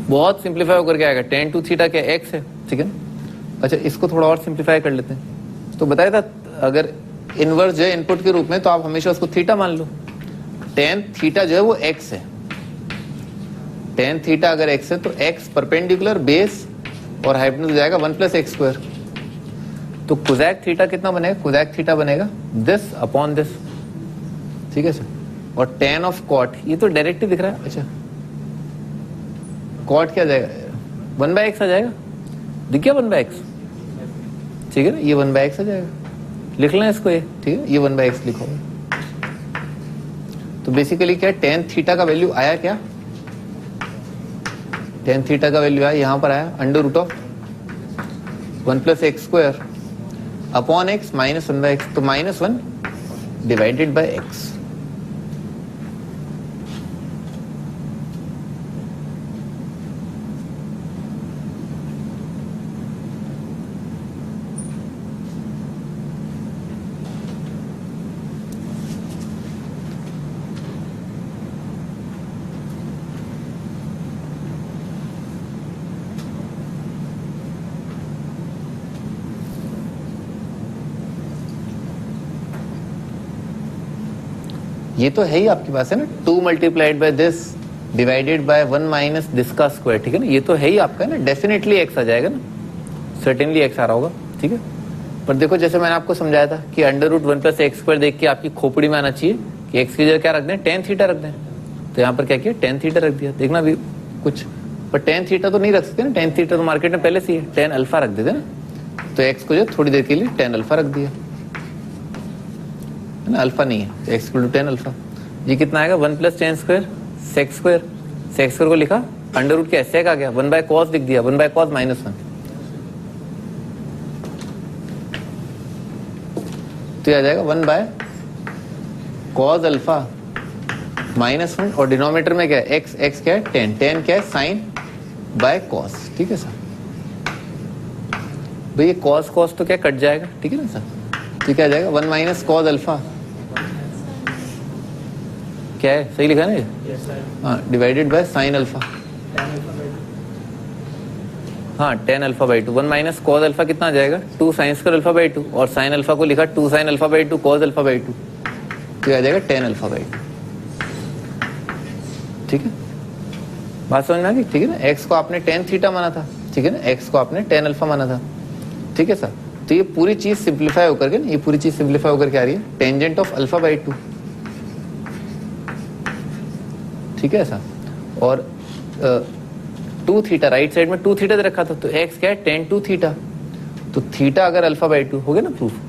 बहुत सिंप्लीफाई होकर के आएगा, टेन टू थीटा क्या एक्स है, ठीक है ना। अच्छा, इसको थोड़ा और सिंप्लीफाई कर लेते हैं। तो बताया था अगर इनवर्स जो है इनपुट के रूप में, तो आप हमेशा उसको थीटा मान लो। टेन थीटा जो है वो एक्स है, टेन थीटा अगर एक्स है तो एक्स परपेंडिकुलर बेस और हाइपोटेन्यूज हो जाएगा वन प्लस एक्स स्क्वायर। तो कोसैक थीटा कितना बनेगा, कोसैक थीटा बनेगा दिस अपॉन दिस, ठीक है सर। और टेन ऑफ कॉट, ये तो डायरेक्ट ही दिख रहा है। अच्छा, कॉट क्या जाएगा, वन बाय एक्स आ जाएगा, दिख गया वन बाय एक्स, ठीक है ना, ये वन बाय एक्स आ जाएगा। लिख लें इसको ये, ठीक है, ये वन बाय एक्स लिखो। तो बेसिकली क्या, टेन थीटा का वैल्यू आया क्या, टेन थीटा का वैल्यू आया, यहां पर आया under root of one plus x square upon x minus one by x. तो minus one divided by x. ये तो है ही आपके पास है ना, two multiplied by this divided by one minus this का स्क्वायर, ठीक है ना, ये तो है ही आपका ना, डेफिनेटली एक्स आ जाएगा ना, सर्टेनली एक्स आ रहा होगा, ठीक है। पर देखो जैसे मैंने आपको समझाया था कि under root one plus x square देख के आपकी खोपड़ी में आना चाहिए कि एक्स की जगह क्या रख दें, टेन थीटा रख दें। तो यहाँ पर क्या किया, टेन थीटा रख दिया। देखना भी कुछ, पर टेन थीटा तो नहीं रख सकते ना, टेन थीटा तो मार्केट में पहले से ही है, टेन अल्फा रख देते ना। तो एक्स को जो थोड़ी देर के लिए टेन अल्फा रख दिया ना, अल्फा नहीं है तो एक्स टू टेन अल्फा। ये कितना आएगा, one plus ten square sex square, sex square को लिखा अंडर रूट के सेक आ गया, वन बाय कॉस लिख दिया, one by cos minus one. तो आ जाएगा one by cos alpha minus one, और डिनोमिनेटर में क्या है, एक्स, एक्स क्या है टेन, टेन क्या है साइन बाय कॉस, ठीक है सर। भाई ये कॉस कॉस तो क्या कट जाएगा, ठीक है ना सर। तो क्या आ जाएगा, वन माइनस कॉस अल्फा, क्या है सही लिखा है ना ये, हाँ, डिवाइडेड बाय साइन अल्फा, हाँ tan alpha by two. One minus cos alpha कितना आ जाएगा, two sine square alpha by two, और साइन अल्फा को लिखा two sine alpha by two cos alpha by two, तो आ जाएगा टेन अल्फा बाई टू, ठीक है। बात समझ में आ गई, ठीक है ना। एक्स को आपने टेन थीटा माना था, ठीक है ना, एक्स को आपने टेन अल्फा माना था, ठीक है सर। तो ये पूरी चीज सिंप्लीफाई होकर के, ये पूरी चीज सिंप्लीफाई होकर के आ रही है tangent of alpha by to, ठीक है सर। और टू थीटा राइट साइड में टू थीटा दे रखा था, तो एक्स क्या है टेन टू थीटा, तो थीटा अगर अल्फा बाई टू हो गया ना प्रूफ।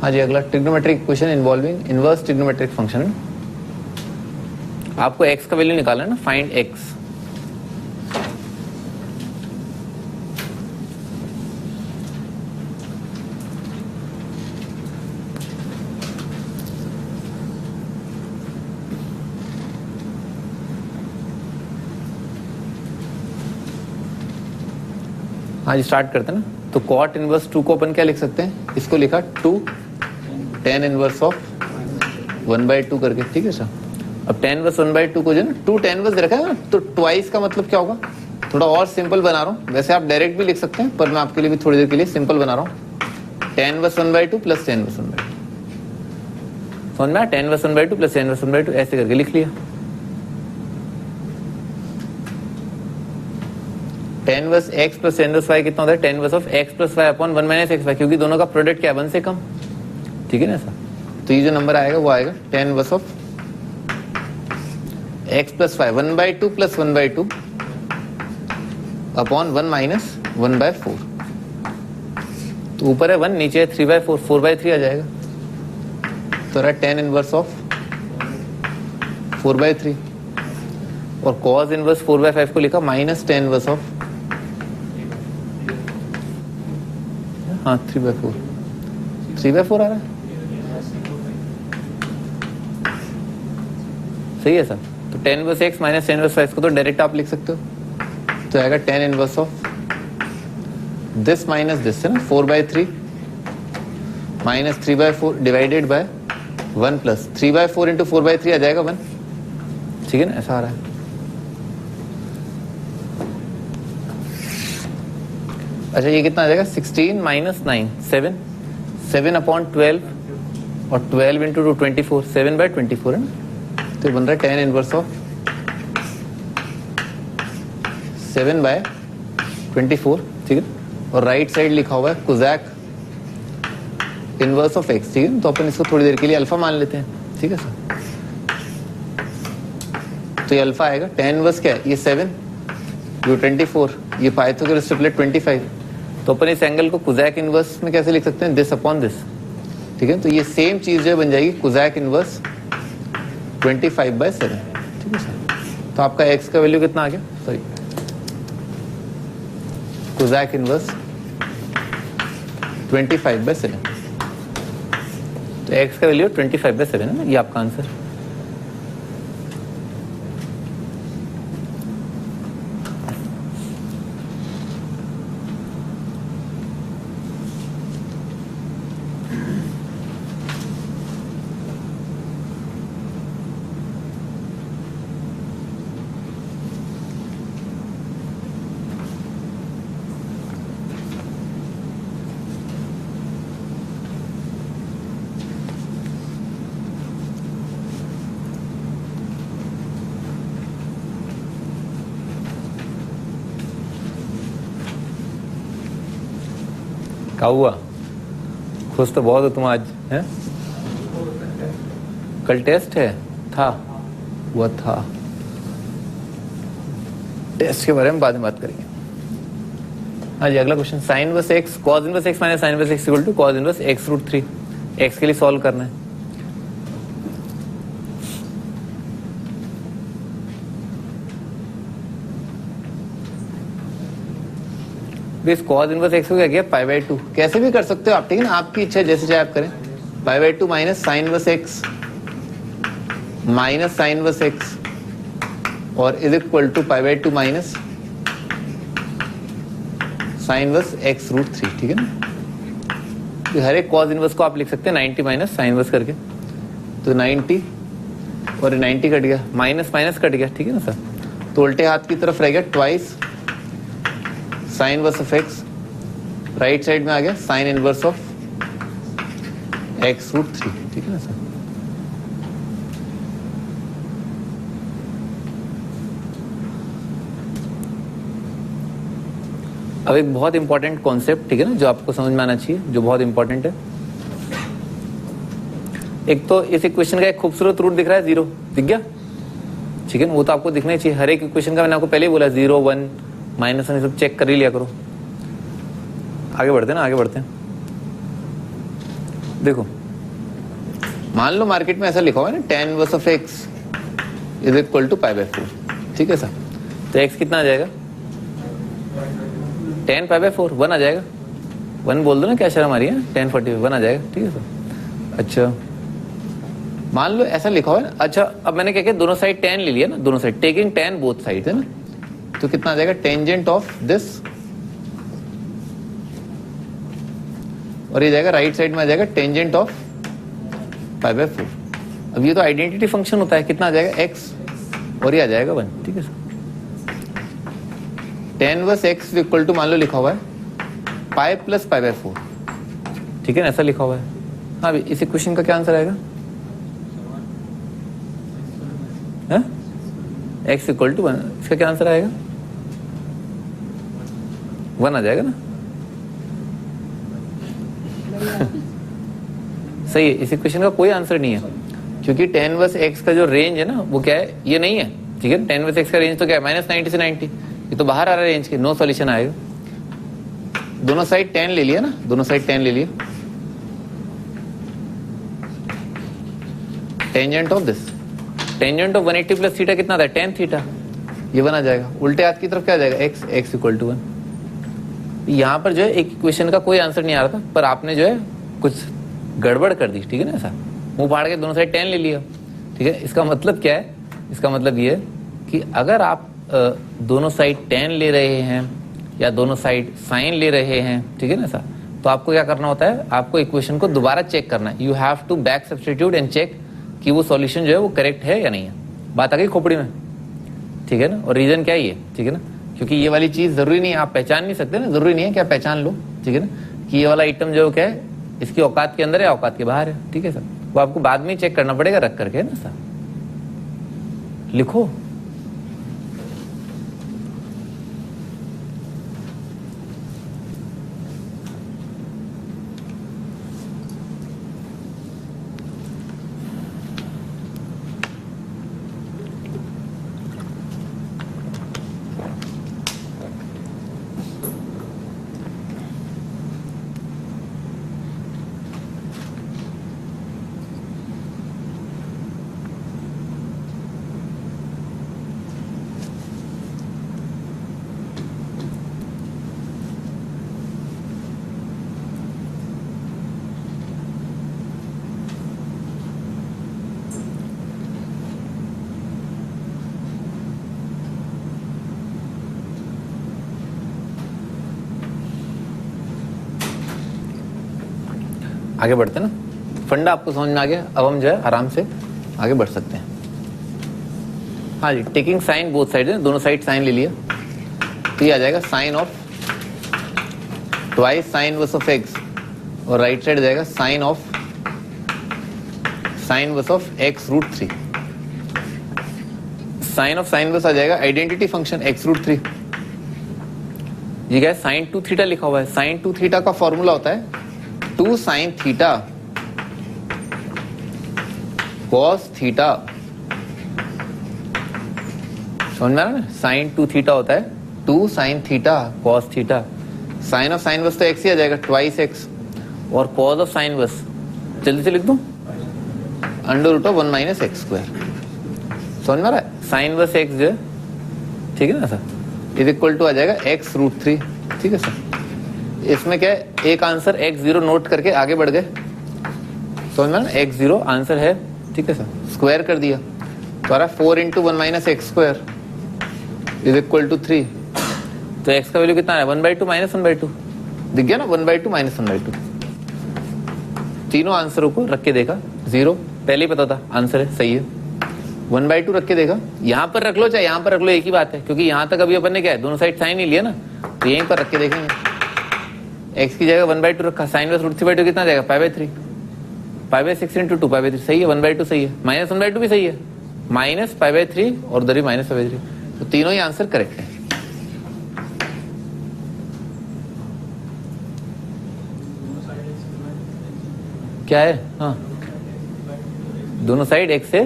हाँ जी, अगला trigonometric equation involving inverse trigonometric function. आपको x का वैल्यू निकालना है ना, फाइंड x। हाँ जी, स्टार्ट करते हैं ना। तो कॉट इनवर्स टू को अपन क्या लिख सकते हैं, इसको लिखा two tan inverse of one by two करके, ठीक है सर। अब tan inverse one by two को जो ना टू टेन इनवर्स रखा है ना, तो ट्वाइस का मतलब क्या होगा, थोड़ा और सिंपल बना रहा हूँ। वैसे आप डायरेक्ट भी लिख सकते हैं, पर मैं आपके लिए भी थोड़ी देर के लिए सिंपल बना रहा हूँ। Tan inverse one by two plus tan inverse one by two, समझ में आया, tan inverse one by two plus tan inverse one by two, ऐसे करके लिख लिया। Tan inverse x plus tan inverse y कितना होता है? Tan inverse of x plus y upon one minus x y, क्योंकि दोनों का प्रोडक्ट क्या है? 1 से कम, ठीक है ना सर? तो ये जो नंबर आएगा वो आएगा tan inverse of x plus y 1/2 plus 1/2 upon 1 minus 1/4। तो ऊपर है 1, नीचे है 3/4, 4/3 आ जाएगा। तो रहा टेन इनवर्स ऑफ 4/3 और कॉज इनवर्स 4/5 को लिखा माइनस टेन इनवर्स ऑफ 3/4। 3/4 आ रहा है, सही है सर। तो tan inverse x minus tan inverse y को तो डायरेक्ट आप लिख सकते हो। तो आएगा tan inverse of this minus this है ना, 4/3 minus 3/4 divided by 1 plus 3/4 into 4/3 आ जाएगा 1, ठीक है ना? ऐसा आ रहा है। अच्छा ये कितना आ जाएगा? 16 माइनस 9 7, 7 अपॉन 12 और 12 इंटू 2 24, 7/24 है ना। तो बन रहा है टेन इनवर्स ऑफ 7/24, ठीक है। और राइट साइड लिखा हुआ है कोजैक इनवर्स ऑफ एक्स, ठीक है। तो अपन इसको थोड़ी देर के लिए अल्फा मान लेते हैं, ठीक है सर। तो ये अल्फा आएगा, टेन इनवर्स क्या है? ये 7, ये 24, ये पाइथागोरस ट्रिपलेट 25। तो अपन इस एंगल को कोजैक इनवर्स में कैसे लिख सकते हैं? दिस अपॉन दिस, ठीक है। तो ये सेम चीज जो बन जाएगी कोजैक इनवर्स 25/7, ठीक है सर। तो आपका एक्स का वैल्यू कितना आ गया? Sorry, कोजैक inverse 25/7। तो एक्स का वैल्यू 25/7 है ना, ये आपका आंसर। क्या हुआ? खुश तो बहुत हो तुम आज, हैं? कल टेस्ट है? था, हुआ था। टेस्ट के बारे में बाद में बात करेंगे। हाँ जी, अगला question, sine inverse x cos inverse x minus sine inverse x equal to cos inverse x√3। X के लिए सॉल्व करना है। इस कॉस इनवर्स एक्स को क्या किया? π/2। कैसे भी कर सकते हो आप, ठीक है ना, आपकी इच्छा, जैसे चाहे आप करें। π/2 minus sine inverse x minus sine inverse x और is equal to π/2 minus sine inverse x√3, ठीक है ना। तो हर एक कॉस इनवर्स को आप लिख सकते हैं 90 माइनस साइन इनवर्स करके। तो 90 और 90 कट गया, माइनस माइनस कट गया, ठीक है ना सर। तो उल्टे हाथ की तरफ रह गया twice sine inverse of x, right side में आ गया साइन इनवर्स ऑफ x√3, ठीक है ना सर। अब एक बहुत इंपॉर्टेंट कॉन्सेप्ट, ठीक है ना, जो आपको समझ में आना चाहिए, जो बहुत इंपॉर्टेंट है। एक तो इस इक्वेशन का एक खूबसूरत रूट दिख रहा है, 0 दिख गया, ठीक है ना। वो तो आपको दिखना ही चाहिए। हर एक इक्वेशन का मैंने आपको पहले ही बोला 0 1 माइनस वन सब चेक कर ही लिया करो। आगे बढ़ते हैं ना, आगे बढ़ते हैं। देखो, मान लो मार्केट में ऐसा लिखा हुआ है ना, tan inverse of x is equal to π/4, ठीक है सर। तो x कितना आ जाएगा? tan π/4, 1 आ जाएगा। 1 बोल दो ना, क्या शर्म आ रही है? tan 40 1 आ जाएगा, ठीक है सर। अच्छा, मान लो ऐसा लिखा हुआ है ना। अच्छा, अब मैंने क्या किया, दोनों साइड tan ले लिया ना, दोनों side, taking tan both side है ना। तो कितना आ जाएगा? टेंजेंट ऑफ दिस, और ये जाएगा राइट साइड में आ जाएगा टेंजेंट ऑफ π/4। अब ये तो आइडेंटिटी फंक्शन होता है, कितना आ जाएगा? x, और ये आ जाएगा 1, ठीक है sir. tan inverse x equal to मान लो लिखा हुआ है पाई प्लस π/4, ठीक है ना, ऐसा लिखा हुआ है। हाँ, इस इक्वेशन का क्या आंसर आएगा? x इक्वल टू 1, इसका क्या आंसर आएगा? 1 आ जाएगा ना, सही है। इस इक्वेशन का कोई आंसर नहीं है क्योंकि tan इनवर्स x का जो रेंज है ना वो क्या है, ये नहीं है, ठीक है। tan इनवर्स x का रेंज तो क्या है, -90 से 90, ये तो बाहर आ रहा है रेंज के, नो सॉल्यूशन आएगा। दोनों साइड tan ले लिया ना, दोनों साइड tan ले लिया, tangent of this, tangent of 180 plus theta कितना था, tan थीटा, ये 1 आ जाएगा। उल्टे हाथ की तरफ क्या आ जाएगा, x इक्वल टू 1। यहाँ पर जो है एक इक्वेशन का कोई आंसर नहीं आ रहा था, पर आपने जो है कुछ गड़बड़ कर दी, ठीक है ना, ऐसा मुंह फाड़ के दोनों साइड tan ले लिया, ठीक है। इसका मतलब क्या है, इसका मतलब ये है कि अगर आप दोनों साइड tan ले रहे हैं या दोनों साइड sin ले रहे हैं, ठीक है ना ऐसा, तो आपको क्या करना होता है, आपको इक्वेशन को दोबारा चेक करना है। You have to back substitute and check कि वो सॉल्यूशन जो है वो करेक्ट है या नहीं है। बात आ गई खोपड़ी में, ठीक है ना। और रीजन क्या ही है, ठीक है ना, क्योंकि ये वाली चीज जरूरी नहीं है, आप पहचान नहीं सकते ना, जरूरी नहीं है कि आप पहचान लो, ठीक है ना, कि ये वाला आइटम जो क्या है इसकी औकात के अंदर है, औकात के बाहर है, ठीक है सर। वो आपको बाद में चेक करना पड़ेगा रख करके, ना सर। लिखो, आगे बढ़ते हैं ना। फंडा आपको समझ में आ गया, अब हम जो है आराम से आगे बढ़ सकते हैं। हाँ जी, टेकिंग साइन बोथ साइड है, दोनों साइड साइन ले लिया, तो ये आ जाएगा sine of twice sine inverse of x, और राइट साइड जाएगा sine inverse of x root 3। Sine of sine inverse आ जाएगा आइडेंटिटी फंक्शन एक्स रूट 3। ये क्या है, साइन 2 थीटा लिखा हुआ है। साइन 2 थीटा का फॉर्मूला होता है 2 साइन थीटा कॉस थीटा, समझ में आ रहा है। साइन 2 थीटा होता है 2 sine theta cos theta. Sine of sine inverse तो एक्स ही आ जाएगा, ट्वाइस एक्स, और कॉस ऑफ साइन वर्स जल्दी से लिख दूं, under root of 1 minus x square. समझ में आ रहा है, साइन वर्स एक्स जो है, ठीक है ना सर, इज इक्वल टू आ जाएगा एक्स रूट 3, ठीक है सर। इसमें क्या है, एक आंसर x0 नोट करके आगे बढ़ गए, समझ में, x0 आंसर है, ठीक है सर। स्क्वायर कर दिया तो आ रहा है 4 into 1 minus x square is equal to 3। तो x का वैल्यू कितना है, 1/2 माइनस 1/2, दिख गया ना, 1/2 माइनस 1/2। तीनों आंसरों को रख के देखा, 0 पहले ही पता था आंसर है, सही है। 1/2 रख के देखा, यहाँ पर रख लो चाहे यहाँ पर रख लो, एक ही बात है, क्योंकि यहाँ तक अभी अपन ने क्या है, दोनों साइड साइन ही लिया ना, तो यहीं पर रख के देखेंगे। x की जगह 1/2 रखा, साइन इनवर्स रूट 3/2 कितना जाएगा, π/3, π/6 इंटू 2 π/3, सही है। 1/2 सही है, माइनस 1/2 भी सही है, माइनस π/3 और उधर भी माइनस π/3, तो तीनों ही आंसर करेक्ट है। क्या है, हाँ, दोनों साइड x से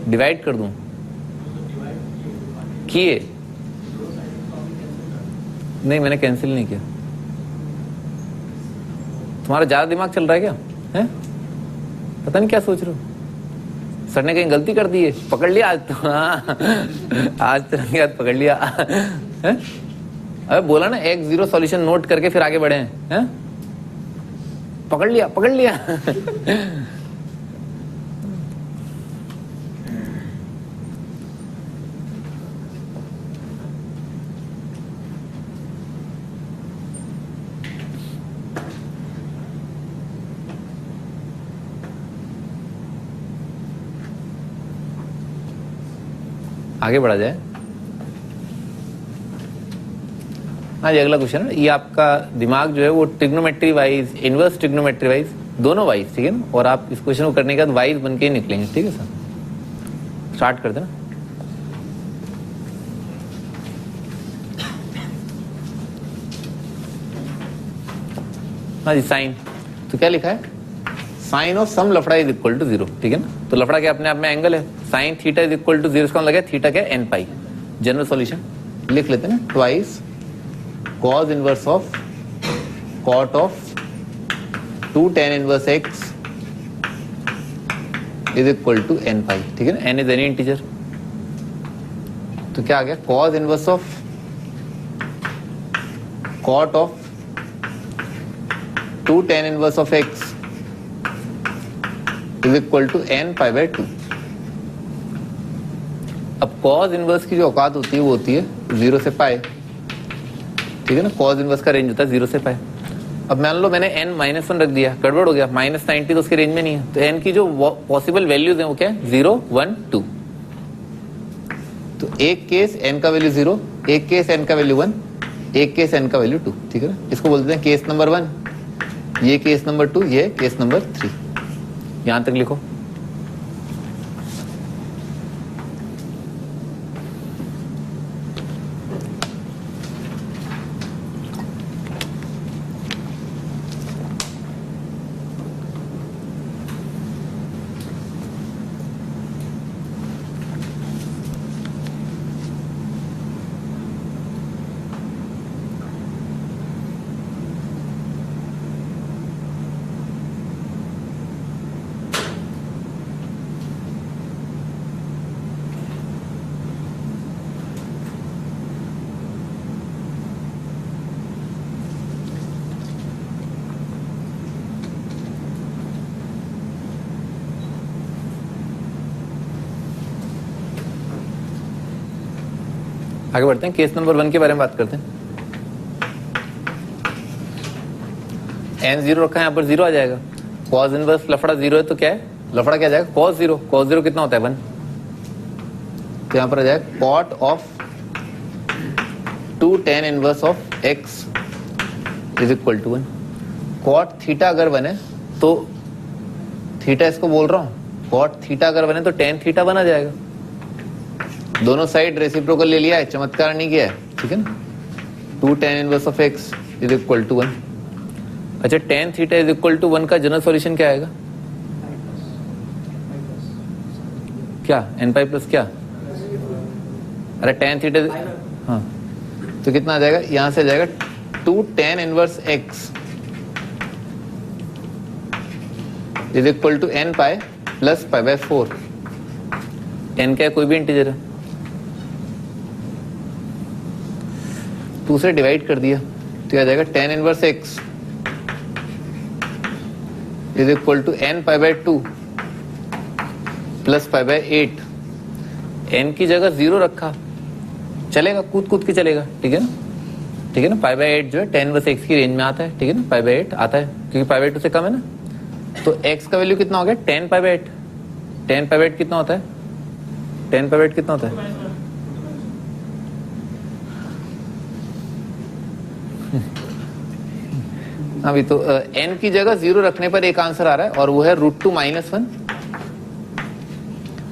डिवाइड कर दूं, किए नहीं, मैंने कैंसिल नहीं किया। तुम्हारा ज्यादा दिमाग चल रहा है क्या, है? पता नहीं क्या सोच रहे हो। सर ने कहीं गलती कर दी है, पकड़ लिया आज तो, हाँ आज तो याद पकड़ लिया है? अबे बोला ना x0 सॉल्यूशन नोट करके फिर आगे बढ़े हैं, पकड़ लिया पकड़ लिया आगे बढ़ा जाए। हाँ जी, अगला क्वेश्चन है, ये आपका दिमाग जो है वो trigonometry wise, inverse trigonometry wise, दोनों वाइज, ठीक है ना, और आप इस क्वेश्चन को करने के बाद वाइज बन के ही निकलेंगे, ठीक है सर। स्टार्ट कर देना। हाँ जी साइन, तो क्या लिखा है, साइन ऑफ सम लफड़ा इज इक्वल टू 0, ठीक है ना। तो लफड़ा क्या अपने आप में एंगल है, sine theta is equal to 0, इसका मतलब थीटा क्या है, n पाई। जनरल सॉल्यूशन लिख लेते हैं ना, twice cos inverse of cot of 2 tan inverse x is equal to n pi, ठीक है ना। n इज एनी इंटीजर, तो क्या आ गया, cos inverse of cot of 2 tan inverse of x is equal to n pi by 2। अब cos इनवर्स की जो औकात होती है वो होती है 0 से पाई, ठीक है ना। cos इनवर्स का रेंज होता है 0 से पाई। अब मान लो मैंने n -1 रख दिया, गड़बड़ हो गया, -90 तो उसके रेंज में नहीं है, तो n की जो पॉसिबल वैल्यूज हैं वो क्या है, 0 1 2। तो एक केस n का वैल्यू 0, एक केस n का वैल्यू 1, एक केस n का वैल्यू 2, ठीक है ना। इसको बोलते हैं केस नंबर 1, ये केस नंबर 2, ये केस नंबर 3। यहां तक लिखो। आगे बढ़ते हैं, केस नंबर 1 के बारे में बात करते हैं। n 0 रखा है, यहाँ पर 0 आ जाएगा। cos इनवर्स लफड़ा 0 है तो क्या है, लफड़ा क्या आ जाएगा, cos 0। cos 0 कितना होता है, 1। तो यहाँ पर आ जाएगा cot of 2 tan inverse of x is equal to 1। cot theta अगर 1 है तो थीटा इसको बोल रहा हूँ, cot थीटा अगर 1 है तो tan थीटा 1 आ जाएगा। दोनों साइड रेसिप्रोकल ले लिया है, चमत्कार नहीं किया है, ठीक है ना। 2 tan inverse of x is equal to 1। अच्छा, tan theta is equal to 1 का जनरल सॉल्यूशन क्या आएगा, क्या n पाई प्लस क्या, अरे tan थीटा, हाँ तो कितना आ जाएगा, यहां से आ जाएगा 2 tan inverse x is equal to n pi plus pi by 4। n क्या है, कोई भी इंटीजर है, 2 से डिवाइड कर दिया तो आ जाएगा tan inverse x is equal to n pi by 2 plus pi by 8। n की जगह 0 रखा, चलेगा, कूद कूद के चलेगा, ठीक है ना, ठीक है ना। पाई बाय 8 जो है tan इनवर्स x की रेंज में आता है, ठीक है ना, पाई बाय 8 आता है क्योंकि पाई बाय 2 से कम है ना। तो x का वैल्यू कितना हो गया, tan pi by 8। tan pi by 8 कितना होता है, tan पाई बाय 8 कितना होता है, अभी तो n की जगह 0 रखने पर एक आंसर आ रहा है और वो है √2 -1।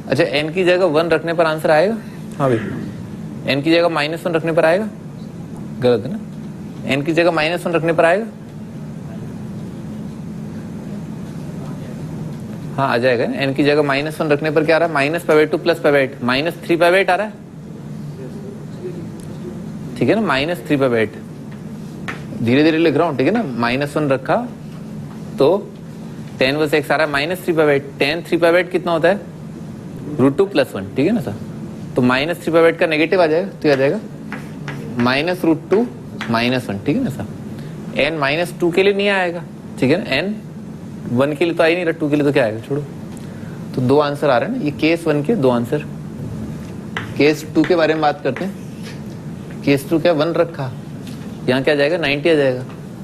अच्छा, n की जगह 1 रखने पर आंसर आएगा, हाँ भाई, n की जगह -1 रखने पर आएगा, गलत है ना, n की जगह -1 रखने पर आएगा, हाँ आ जाएगा ना। n की जगह -1 रखने पर क्या आ रहा है, -π/2 प्लस π/8, -3π/8 आ रहा है, ठीक है ना, -3π/8। धीरे धीरे लिख रहा हूं, ठीक है ना। -1 रखा तो tan इनवर्स x आ रहा है -3π/8। tan 3π/8 कितना होता है, √2 + 1, ठीक है ना सर। तो -3π/8 का नेगेटिव आ जाएगा तो आ जाएगा -√2 -1, ठीक है ना सर। n -2 के लिए नहीं आएगा, ठीक है ना, n 1 के लिए तो आ ही नहीं रहा, 2 के लिए तो क्या आएगा, छोड़ो। तो 2 आंसर आ रहे हैं ना, ये केस 1 के 2 आंसर। केस 2 के बारे में बात करते हैं। केस 2 क्या, 1 रखा, यहाँ क्या जाएगा, 90 आ जाएगा।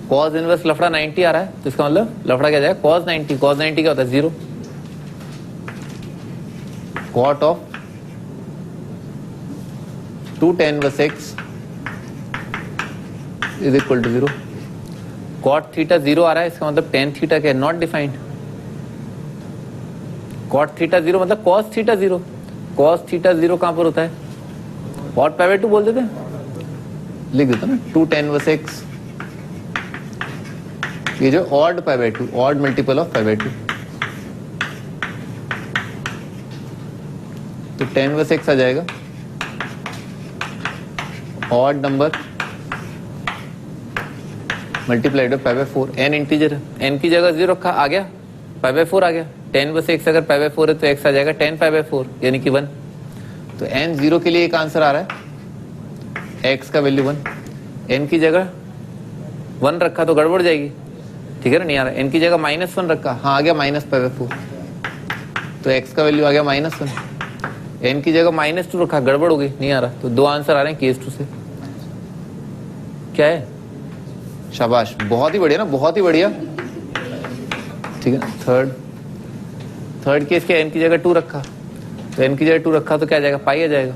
cos इनवर्स लफड़ा 90 आ रहा है तो इसका मतलब लफड़ा क्या जाएगा, cos 90। cos 90 क्या होता है, 0। cot of 2 tan inverse x is equal to 0। cot theta 0 आ रहा है, इसका मतलब tan थीटा क्या है, नॉट डिफाइंड। cot थीटा 0 मतलब cos थीटा 0। cos थीटा 0 कहां पर होता है, cot π/2 बोल देते हैं, लिख देता ना, 2 tan इनवर्स x ये जो odd pi by 2, odd multiple of pi by 2, तो tan इनवर्स x आ जाएगा odd number multiplied by pi by 4। n integer है, n की जगह 0 रखा, आ गया पाई बाय 4 आ गया। tan इनवर्स x अगर पाई बाय 4 है तो x आ जाएगा tan पाई बाय 4 यानी कि 1। तो n 0 के लिए एक आंसर आ रहा है, x का वैल्यू 1। n की जगह 1 रखा तो गड़बड़ जाएगी, ठीक है ना, नहीं आ रहा। n की जगह -1 रखा, हाँ आ गया माइनस पाई बाय 4, तो x का वैल्यू आ गया -1। n की जगह -2 रखा, गड़बड़ हो गई, नहीं आ रहा। तो दो आंसर आ रहे हैं केस 2 से। क्या है, शाबाश, बहुत ही बढ़िया ना, बहुत ही बढ़िया, ठीक है। थर्ड केस के n की जगह 2 रखा, तो n की जगह 2 रखा तो क्या आ जाएगा, पाई आ जाएगा।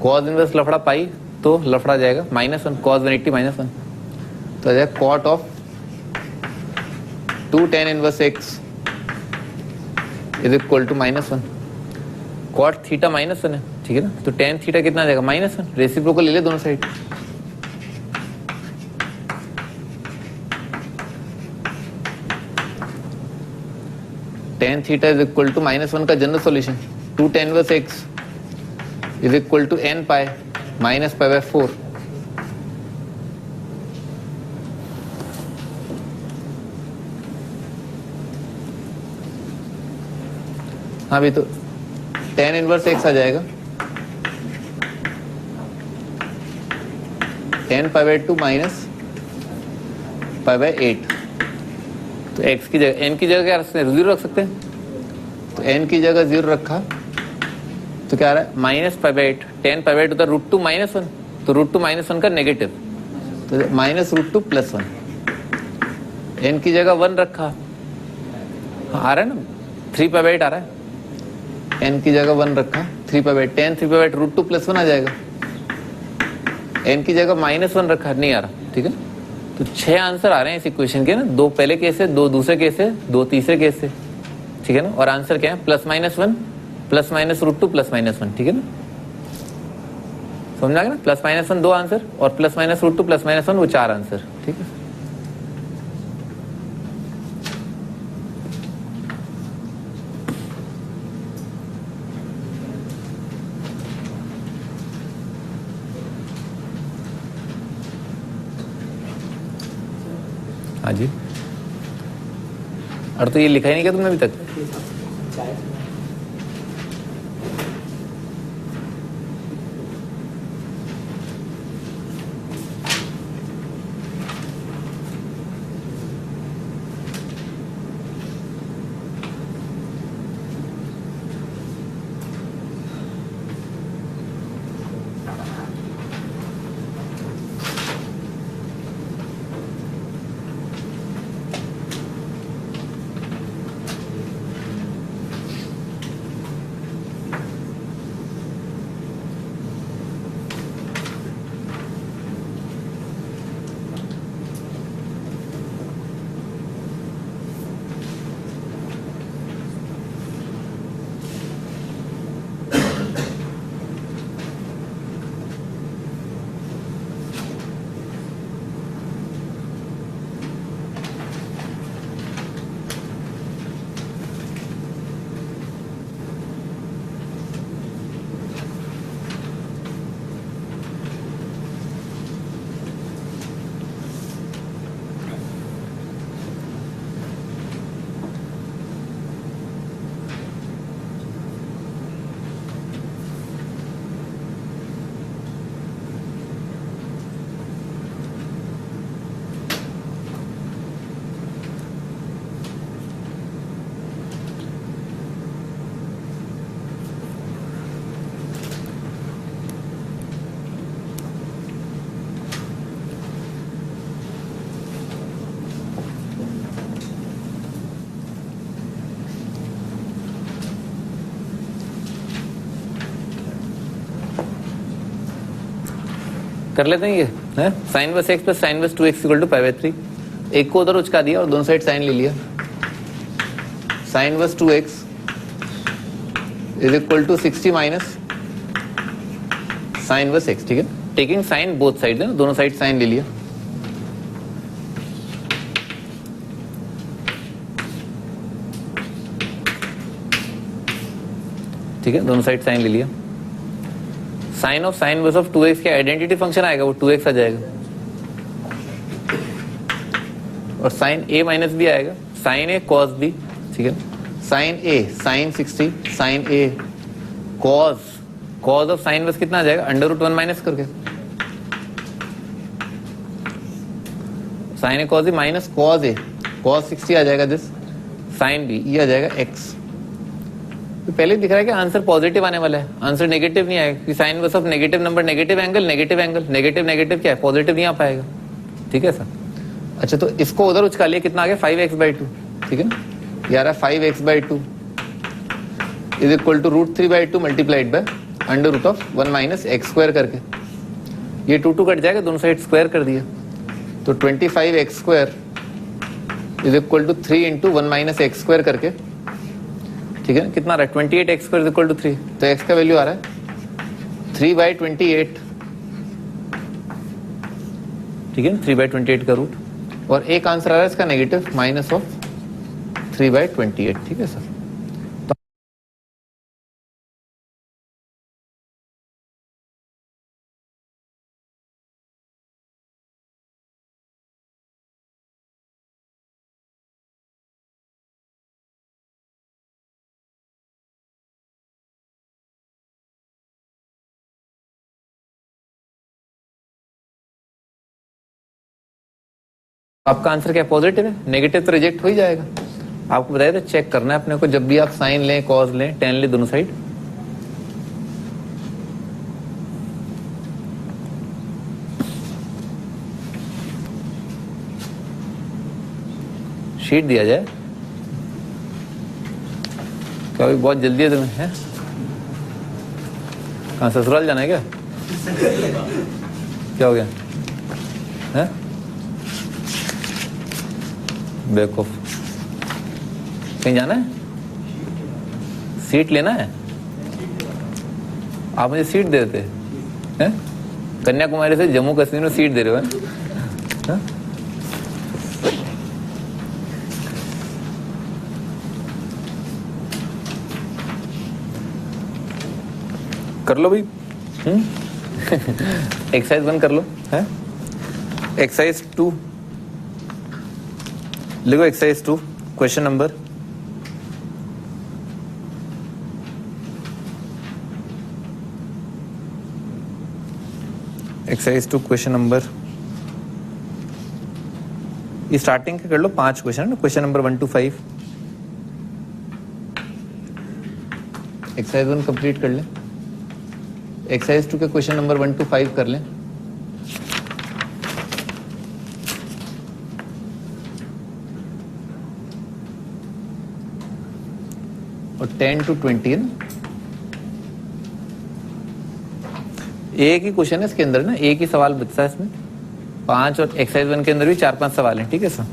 कॉस इनवर्स लफड़ा पाई तो लफड़ा जाएगा -1, cos 180 -1, तो आ जाएगा cot of 2 tan inverse x is equal to -1। Cot theta -1 है, ठीक है ना, तो tan थीटा कितना आ जाएगा -1। रेसिप्रोकल ले ले दोनों side, tan theta is equal to -1 का general solution 2 tan inverse x is equal to n pi minus pi by 4। हाँ भी, तो tan इनवर्स x आ जाएगा n pi by 2 minus pi by 8। तो x की जगह, n की जगह क्या रख सकते हैं, 0 रख सकते हैं, तो n की जगह 0 रखा तो क्या आ रहा है -पाई बाय 8। tan पाई बाय 2 था √2 -1, तो √2 -1 का नेगेटिव, तो -√2 + 1। n की जगह 1 रखा, हाँ आ रहा है ना, 3 पाई बाय 8 आ रहा है। n की जगह 1 रखा, 3 पाई बाय 10, 3 पाई बाय √2 + 1 आ जाएगा। n की जगह -1 रखा, नहीं आ रहा, ठीक है। तो 6 आंसर आ रहे हैं इस इक्वेशन के ना, 2 पहले केस से, 2 दूसरे केस से, 2 तीसरे केस से, ठीक है ना। और आंसर क्या है, +-1 +-√2 +-1, ठीक है ना, समझा गया ना। +-1 2 आंसर और +-√2 +-1 वो 4 आंसर, ठीक है। हाँ जी, और तो ये लिखा ही नहीं क्या तुमने अभी तक। कर लेते हैं ये है, sin inverse x + sin inverse 2x = pi by 3। एक को उधर उचका दिया और दोनों साइड साइन ले लिया। sin inverse 2x = 60 minus sin inverse x, ठीक है। टेकिंग साइन बोथ साइड है ना, दोनों साइड साइन ले लिया। ठीक है, दोनों साइड साइन ले लिया। Sine of sine inverse of 2x के आइडेंटिटी फंक्शन आएगा, वो 2x आ जाएगा, और साइन a माइनस बी आएगा, साइन a कॉस b, ठीक है। Sine a sine 60, sine a cos of sine inverse कितना आ जाएगा, √1 माइनस करके sine a cos b minus cos a, cos 60 आ जाएगा दिस, साइन b ये आ जाएगा x। तो पहले दिख रहा है कि आंसर पॉजिटिव आने वाला है, आंसर नेगेटिव नहीं आएगा, sign inverse of negative number negative angle, negative क्या है, पॉजिटिव नहीं आ पाएगा, ठीक है सर। अच्छा, तो इसको उधर उचका लिया, कितना आ गया 5x/2, ठीक है ना, ये आ रहा है 5x/2 is equal to √3/2 multiplied by √1 minus x² करके, ये 2 कट जाएगा, दोनों साइड स्क्वायर कर दिया, तो 25x² is equal to 3 into 1 minus x² करके, ठीक है, कितना आ रहा है 28x² इज इक्वल टू 3, तो x का वैल्यू आ रहा है 3/28, ठीक है, 3/28 का रूट, और एक आंसर आ रहा है इसका नेगेटिव माइनस ऑफ 3/28, ठीक है सर। आपका आंसर क्या पॉजिटिव है, नेगेटिव तो रिजेक्ट हो ही जाएगा। आपको बताया था चेक करना है अपने को, जब भी आप साइन लें, कॉस लें, टेन लें, दोनों साइड। शीट दिया जाए क्या, अभी बहुत जल्दी है तुम्हें, है कहाँ ससुराल जाना है क्या, क्या हो गया है, बेवकूफ, कहीं जाना है, सीट लेना है, आप मुझे सीट दे देते हैं, कन्याकुमारी से जम्मू कश्मीर में सीट दे रहे हो, हैं? कर लो भाई, एक्सरसाइज 1 कर लो, है एक्सरसाइज 2 लिखो, exercise 2 question number exercise 2 question number, ये स्टार्टिंग के कर लो, 5 क्वेश्चन है ना, question number 1 to 5। Exercise 1 complete कर लें, एक्सरसाइज 2 के क्वेश्चन नंबर 1 to 5 कर लें। और 10 to 20 है ना, एक ही क्वेश्चन है इसके अंदर ना, एक ही सवाल बचता है इसमें, 5, और एक्सरसाइज 1 के अंदर भी 4-5 सवाल हैं, ठीक है सर।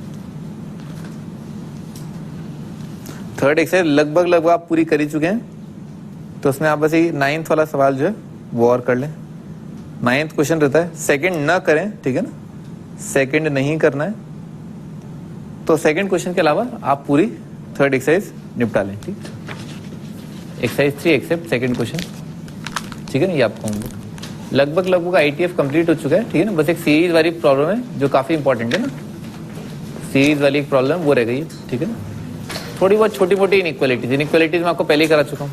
थर्ड एक्सरसाइज लगभग आप पूरी कर ही चुके हैं, तो उसमें आप बस ये 9th वाला सवाल जो है वो और कर लें। 9th क्वेश्चन रहता है सेकंड न करें, ठीक है ना, सेकंड नहीं करना है, तो सेकंड क्वेश्चन के अलावा आप पूरी थर्ड एक्सरसाइज निपटा लें, ठीक। एक्सरसाइज 3 एक्सेप्ट सेकंड क्वेश्चन, ठीक है ना, ये आपको लगभग ITF कंप्लीट हो चुका है, ठीक है ना, बस एक सीरीज वाली प्रॉब्लम है जो काफी इंपॉर्टेंट है ना, सीरीज वाली एक प्रॉब्लम वो रह गई है, ठीक है ना। थोड़ी बहुत छोटी मोटी इनइक्वालिटीज मैं आपको पहले ही करा चुका हूँ,